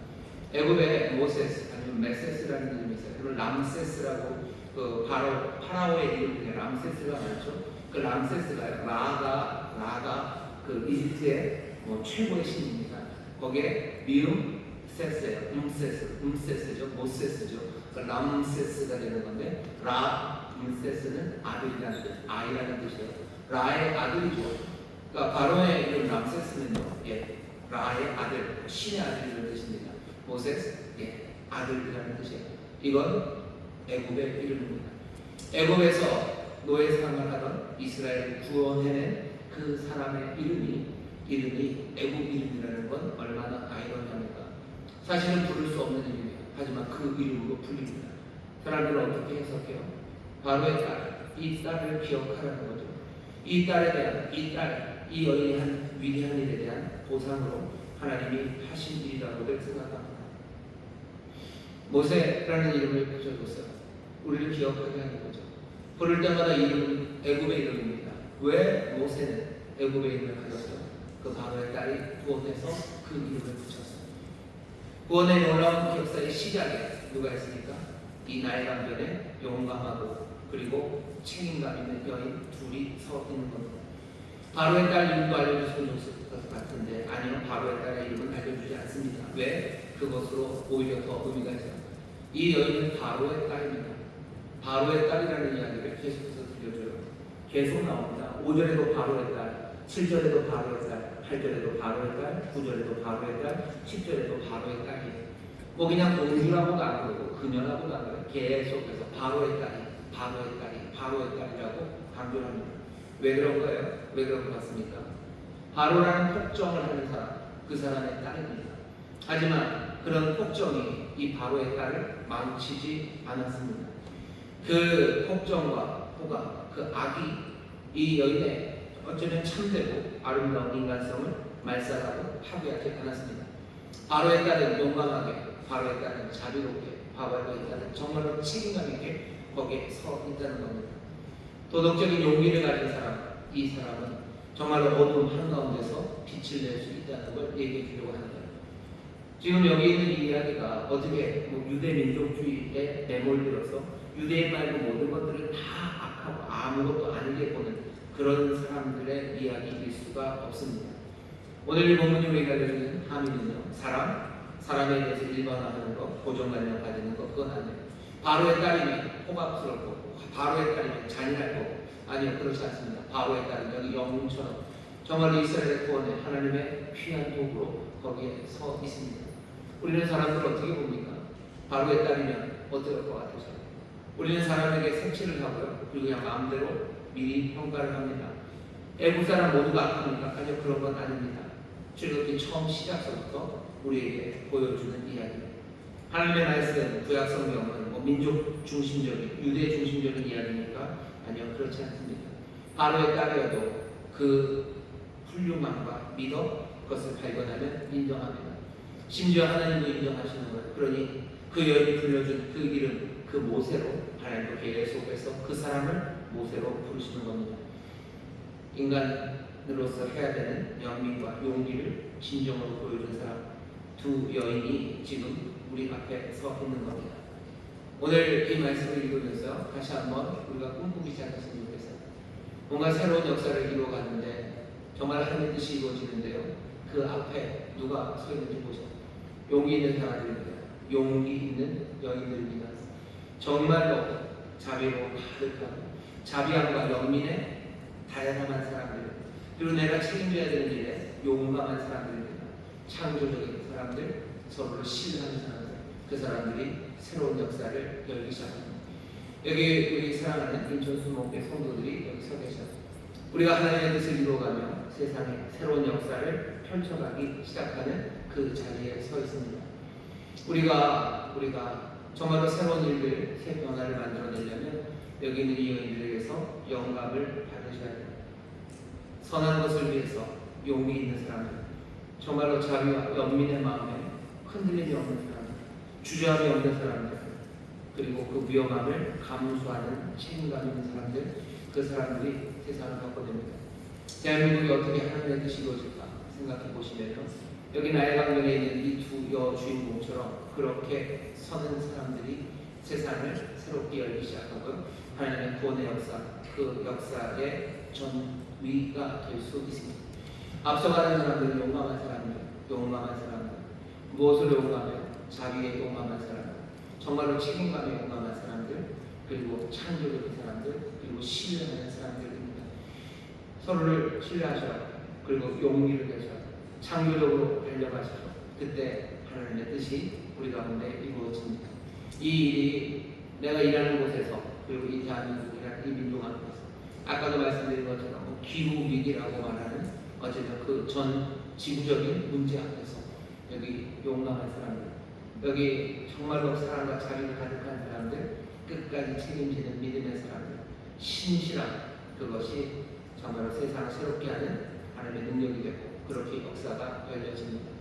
Speaker 3: 애굽에 모세스 아니면 메세스라는 이름이 있어요. 그리고 람세스라고 그 파라오의 이름 중에 람세스가 많죠. 그 람세스가 라가 그 이집트의 최고의 신입니다. 거기에 세스예요. 음세스죠. 모세스죠. 그 람세스가 되는 건데 람세스는 아들이라는 뜻, 아이라는 뜻이에요. 라의 아들이죠. 그러니까 바로의 이름 람세스는요, 라의 아들, 신의 아들이라는 뜻입니다. 모세스, 아들이라는 뜻이에요. 이건 애굽의 이름입니다. 애굽에서 노예 생활을 하던 이스라엘을 구원해낸 그 사람의 이름이 애굽 이름이라는 건 얼마나 아이러니합니까? 사실은 부를 수 없는 이름이에요. 하지만 그 이름으로 불립니다. 사람들은 어떻게 해석해요? 바로의 딸, 이 딸을 기억하라는 거죠. 이 딸에 대한 이 여인이 한 위대한 일에 대한 보상으로 하나님이 하신 일이라고들 생각합니다. 모세라는 이름을 붙여줬어요. 우리를 기억하게 하는 거죠. 부를 때마다 이름은 애굽의 이름입니다. 왜 모세는 애굽의 이름을 가졌어요? 그 바로의 딸이 구원해서 그 이름을 붙였어요. 구원의 놀라운 역사의 시작에 누가 있습니까? 이 나일강변에 용감하고 그리고 책임감 있는 여인 둘이 서 있는 겁니다. 바로의 딸 이름도 알려줬으면 좋을 것 같은데 아니요, 바로의 딸의 이름은 알려주지 않습니다. 왜? 그것으로 오히려 더 의미가 있어요. 이 여인은 바로의 딸입니다. 바로의 딸이라는 이야기를 계속해서 들려줘요. 계속 나옵니다. 5절에도 바로의 딸, 7절에도 바로의 딸, 8절에도 바로의 딸, 9절에도 바로의 딸, 10절에도 바로의 딸이에요. 뭐 그냥 공주라고도 안 그러고 그녀라고도 안 그러고 계속해서 바로의 딸이라고 강조를 합니다. 왜 그런 거예요? 왜 그런 것 같습니까? 바로라는 폭정을 하는 사람, 그 사람의 딸입니다. 하지만 그런 폭정이 이 바로의 딸을 망치지 않았습니다. 그 폭정과 호가, 그 악이 이 여인의 어쩌면 참되고 아름다운 인간성을 말살하고 파괴하지 않았습니다. 바로의 딸은 용감하게, 바로의 딸은 자비롭게, 바로의 딸은 정말로 책임감 있게 거기에 서 있다는 겁니다. 도덕적인 용기를 가진 사람, 이 사람은 정말로 어두운 한가운데서 빛을 낼 수 있다는 걸 얘기해 주려고 하는 거예요. 지금 여기 있는 이 이야기가 어떻게 유대 민족주의에 매몰들어서 유대인 말고 모든 것들을 다 악하고 아무것도 아니게 보는 그런 사람들의 이야기일 수가 없습니다. 오늘 이 본문이 우리가 알려주는 함의는요, 사람에 대해서 일반화하는 것, 고정관념 가지는 것, 그건 아니에요. 바로의 딸이면 호박스럽고, 바로의 딸이면 잔인할 거고, 아니요, 그렇지 않습니다. 바로의 딸은 여기 영웅처럼 정말로 이스라엘의 구원에 하나님의 귀한 도구로 거기에 서 있습니다. 우리는 사람들을 어떻게 봅니까? 바로에 따르면 어떨 것 같으세요? 우리는 사람에게 색칠을 하고요. 그리고 그냥 마음대로 미리 평가를 합니다. 애국 사람 모두가 악합니까? 아니요, 그런 건 아닙니다. 출애굽기 처음 시작서부터 우리에게 보여주는 이야기입니다. 하나님의 말씀, 구약 성경은 민족 중심적인, 유대 중심적인 이야기니까 아니요, 그렇지 않습니다. 바로에 따르어도 그 훌륭함과 믿어 그것을 발견하면 인정합니다. 심지어 하나님도 인정하시는 거예요. 그러니 그 여인이 불려준 그 이름, 그 모세로 하나님도 계속해서 그 사람을 모세로 부르시는 겁니다. 인간으로서 해야 되는 연민과 용기를 진정으로 보여준 사람 두 여인이 지금 우리 앞에 서 있는 겁니다. 오늘 이 말씀을 읽으면서 다시 한번 우리가 꿈꾸기 시작했으면 좋겠어요. 뭔가 새로운 역사를 이루어가는데 정말 하나님의 뜻이 이루어지는데요. 그 앞에 누가 서 있는지 보세요. 용기 있는 사람들입니다. 용기 있는 여인들입니다. 정말로 자비로 가득한 자비함과 연민의 다양한 사람들, 그리고 내가 책임져야 되는 일에 용감한 사람들입니다. 창조적인 사람들, 서로를 신뢰하는 사람들, 그 사람들이 새로운 역사를 열기 시작합니다. 여기 우리 사랑하는 인천수 목회 성도들이 여기 서 계셔서 우리가 하나님의 뜻을 이루어가며 세상에 새로운 역사를 펼쳐가기 시작하는 그 자리에 서 있습니다. 우리가 정말로 새로운 일들, 새 변화를 만들어내려면 여기 있는 이 여인들에게서 영감을 받으셔야 됩니다. 선한 것을 위해서 용기 있는 사람들, 정말로 자비와 연민의 마음에 흔들림이 없는 사람들, 주저함이 없는 사람들, 그리고 그 위험함을 감수하는 책임감 있는 사람들, 그 사람들이 세상을 바꿔냅니다. 대한민국이 어떻게 하나님의 뜻이 이루어질까 생각해 보시면요, 여기 나의 강변에 있는 이 두 여주인공처럼 그렇게 서는 사람들이 세상을 새롭게 열기 시작하고 하나님의 구원의 역사, 그 역사의 전위가 될 수 있습니다. 앞서가는 사람들은 용감한 사람들, 무엇을 용감해요? 자비에 용감한 사람들, 정말로 책임감에 용감한 사람들, 그리고 창조적인 사람들, 그리고 신뢰하는 사람들입니다. 서로를 신뢰하셔라. 그리고 용기를 내셔라. 창조적으로 달려가시죠. 그때 하나님의 뜻이 우리 가운데 이루어집니다. 이 일이 내가 일하는 곳에서, 그리고 이 대한민국이라는 이 민족 앞에서, 아까도 말씀드린 것처럼 기후 위기라고 말하는 어쨌든 그 전 지구적인 문제 앞에서 여기 용감한 사람들, 여기 정말로 사랑과 자비가 가득한 사람들, 끝까지 책임지는 믿음의 사람들, 신실함, 그것이 정말로 세상을 새롭게 하는 하나님의 능력이 되고 그렇게 역사가 열려집니다.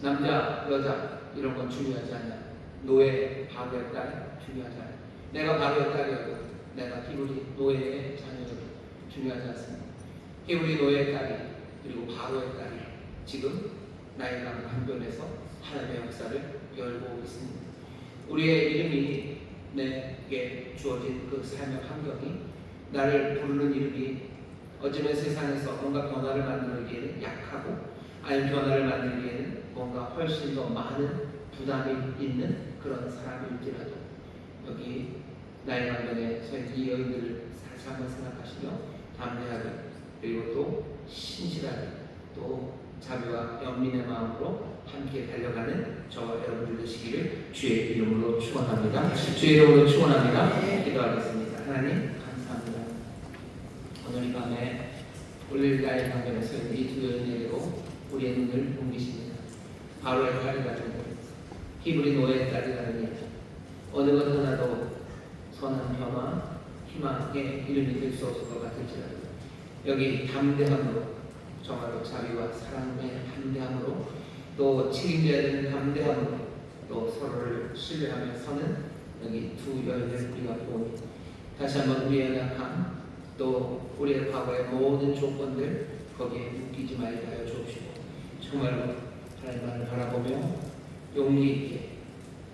Speaker 3: 남자, 여자 이런 건 중요하지 않아요. 노예, 바로의 딸 중요하지 않아요. 내가 바로의 딸이어도, 내가 히브리 노예의 자녀여도 중요하지 않습니다. 히브리 노예의 딸이, 그리고 바로의 딸이 지금 나의 강변에서 하나님의 역사를 열고 있습니다. 우리의 이름이, 내게 주어진 그 삶의 환경이, 나를 부르는 이름이 어쩌면 세상에서 뭔가 변화를 만들기에는 약하고, 아니면 변화를 만들기에는 뭔가 훨씬 더 많은 부담이 있는 그런 사람일지라도 여기 나의 강변에 서 있는 이 여인들을 다시 한번 생각하시며 담대하게, 그리고 또 신실하게, 또 자비와 연민의 마음으로 함께 달려가는 저와 여러분들 되시기를 주의 이름으로 축원합니다. 주의 이름으로 축원합니다. 기도하겠습니다. 하나님 감사합니다. 오늘 이 밤에 우리 나의 강변에 서 있는 이 두 여인에게로 우리의 눈을 옮기십니다. 바로의 딸이라는 것, 히브리 노예의 딸이라는 것, 어느 것 하나도 선한 변화, 희망의 이름이 될 수 없을 것 같을지라도 여기 담대함으로, 정말로 자비와 사랑의 담대함으로, 또 책임져야 되는 담대함으로, 또 서로를 신뢰하며 서는 여기 두 여인을 우리가 보니 다시 한번 우리의 연약함, 또 우리의 과거의 모든 조건들 거기에 묶이지 말게 하여 주옵시고, 정말로 하나님만을 바라보며 용기 있게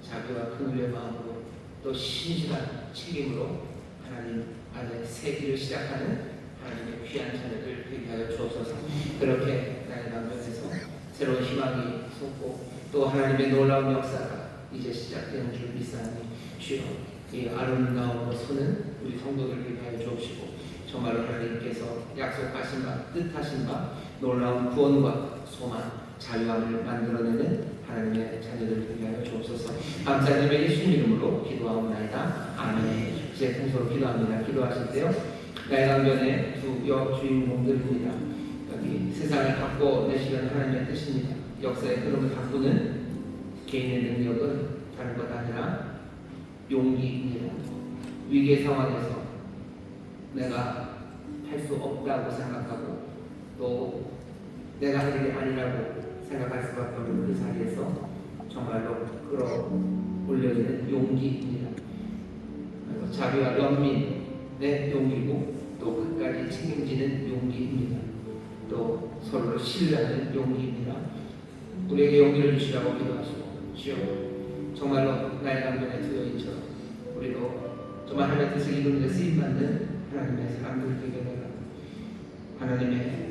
Speaker 3: 자비와 긍휼의 마음으로, 또 신실한 책임으로 하나님 안에 새 길을 시작하는 하나님의 귀한 자녀들 되게 하여 주옵소서. 그렇게 나의 강변에서 새로운 희망이 솟고 또 하나님의 놀라운 역사가 이제 시작되는 줄 믿사오니 주여, 이 아름다움으로 서는 우리 성도들 되게 하여 주옵시고, 정말로 하나님께서 약속하신 바, 뜻하신 바, 놀라운 구원과 소망, 자유함을 만들어내는 하나님의 자녀들 되게 하여 주옵소서. 감사드리며 예수님 이름으로 기도하옵나이다. 아멘. 제 통소로 기도합니다. 기도하실 때요, 나일강변의 두 여주인공들입니다. 여기 세상을 바꿔내시려는 하나님의 뜻입니다. 역사의 흐름을 바꾸는 개인의 능력은 다른 것 아니라 용기입니다. 위기의 상황에서 내가 할 수 없다고 생각하고 또 내가 할 일이 아니라고 생각할 수밖에 없는 그 자리에서 정말로 끌어올려지는 용기입니다. 그래서 자비와 연민의 용기고 또 끝까지 책임지는 용기입니다. 또 서로를 신뢰하는 용기입니다. 우리에게 용기를 주시라고 기도하시고, 주여 정말로 나의 강변의 두 여인처럼 우리도 정말 하나님의 뜻을 이루는 데 쓰임받는 하나님의 사람들 되게 되라. 하나님의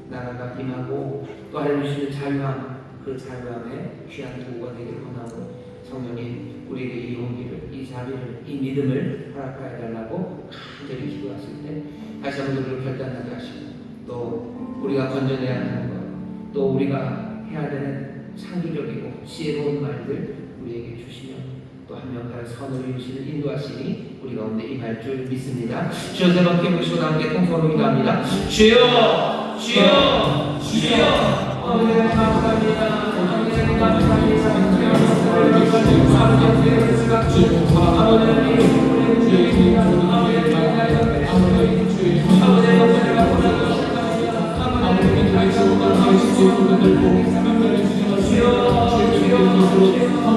Speaker 3: 나라가 임하고 또 알려주시는 자유함, 그 자유함에 귀한 도구가 되길 원하고, 성령님 우리에게 이 용기를, 이 자비를, 이 믿음을 허락하여 달라고 간절히 기도하실 때 다시 한번 우리를 결단하게 하시고, 또 우리가 건져내야 하는 것, 또 우리가 해야 되는 창조적이고 지혜로운 말들 우리에게 주시며 또 한 명까지 선을 이루시는 인도하시니 우리 가운데 임할 줄 믿습니다. 주여 세 번 깨우시고 함께 통성으로 기도합니다. 주여 주여 주여. 아버지 하나님 감사합니다. 아버지 하나님 감사합니다. 주여 주여 주여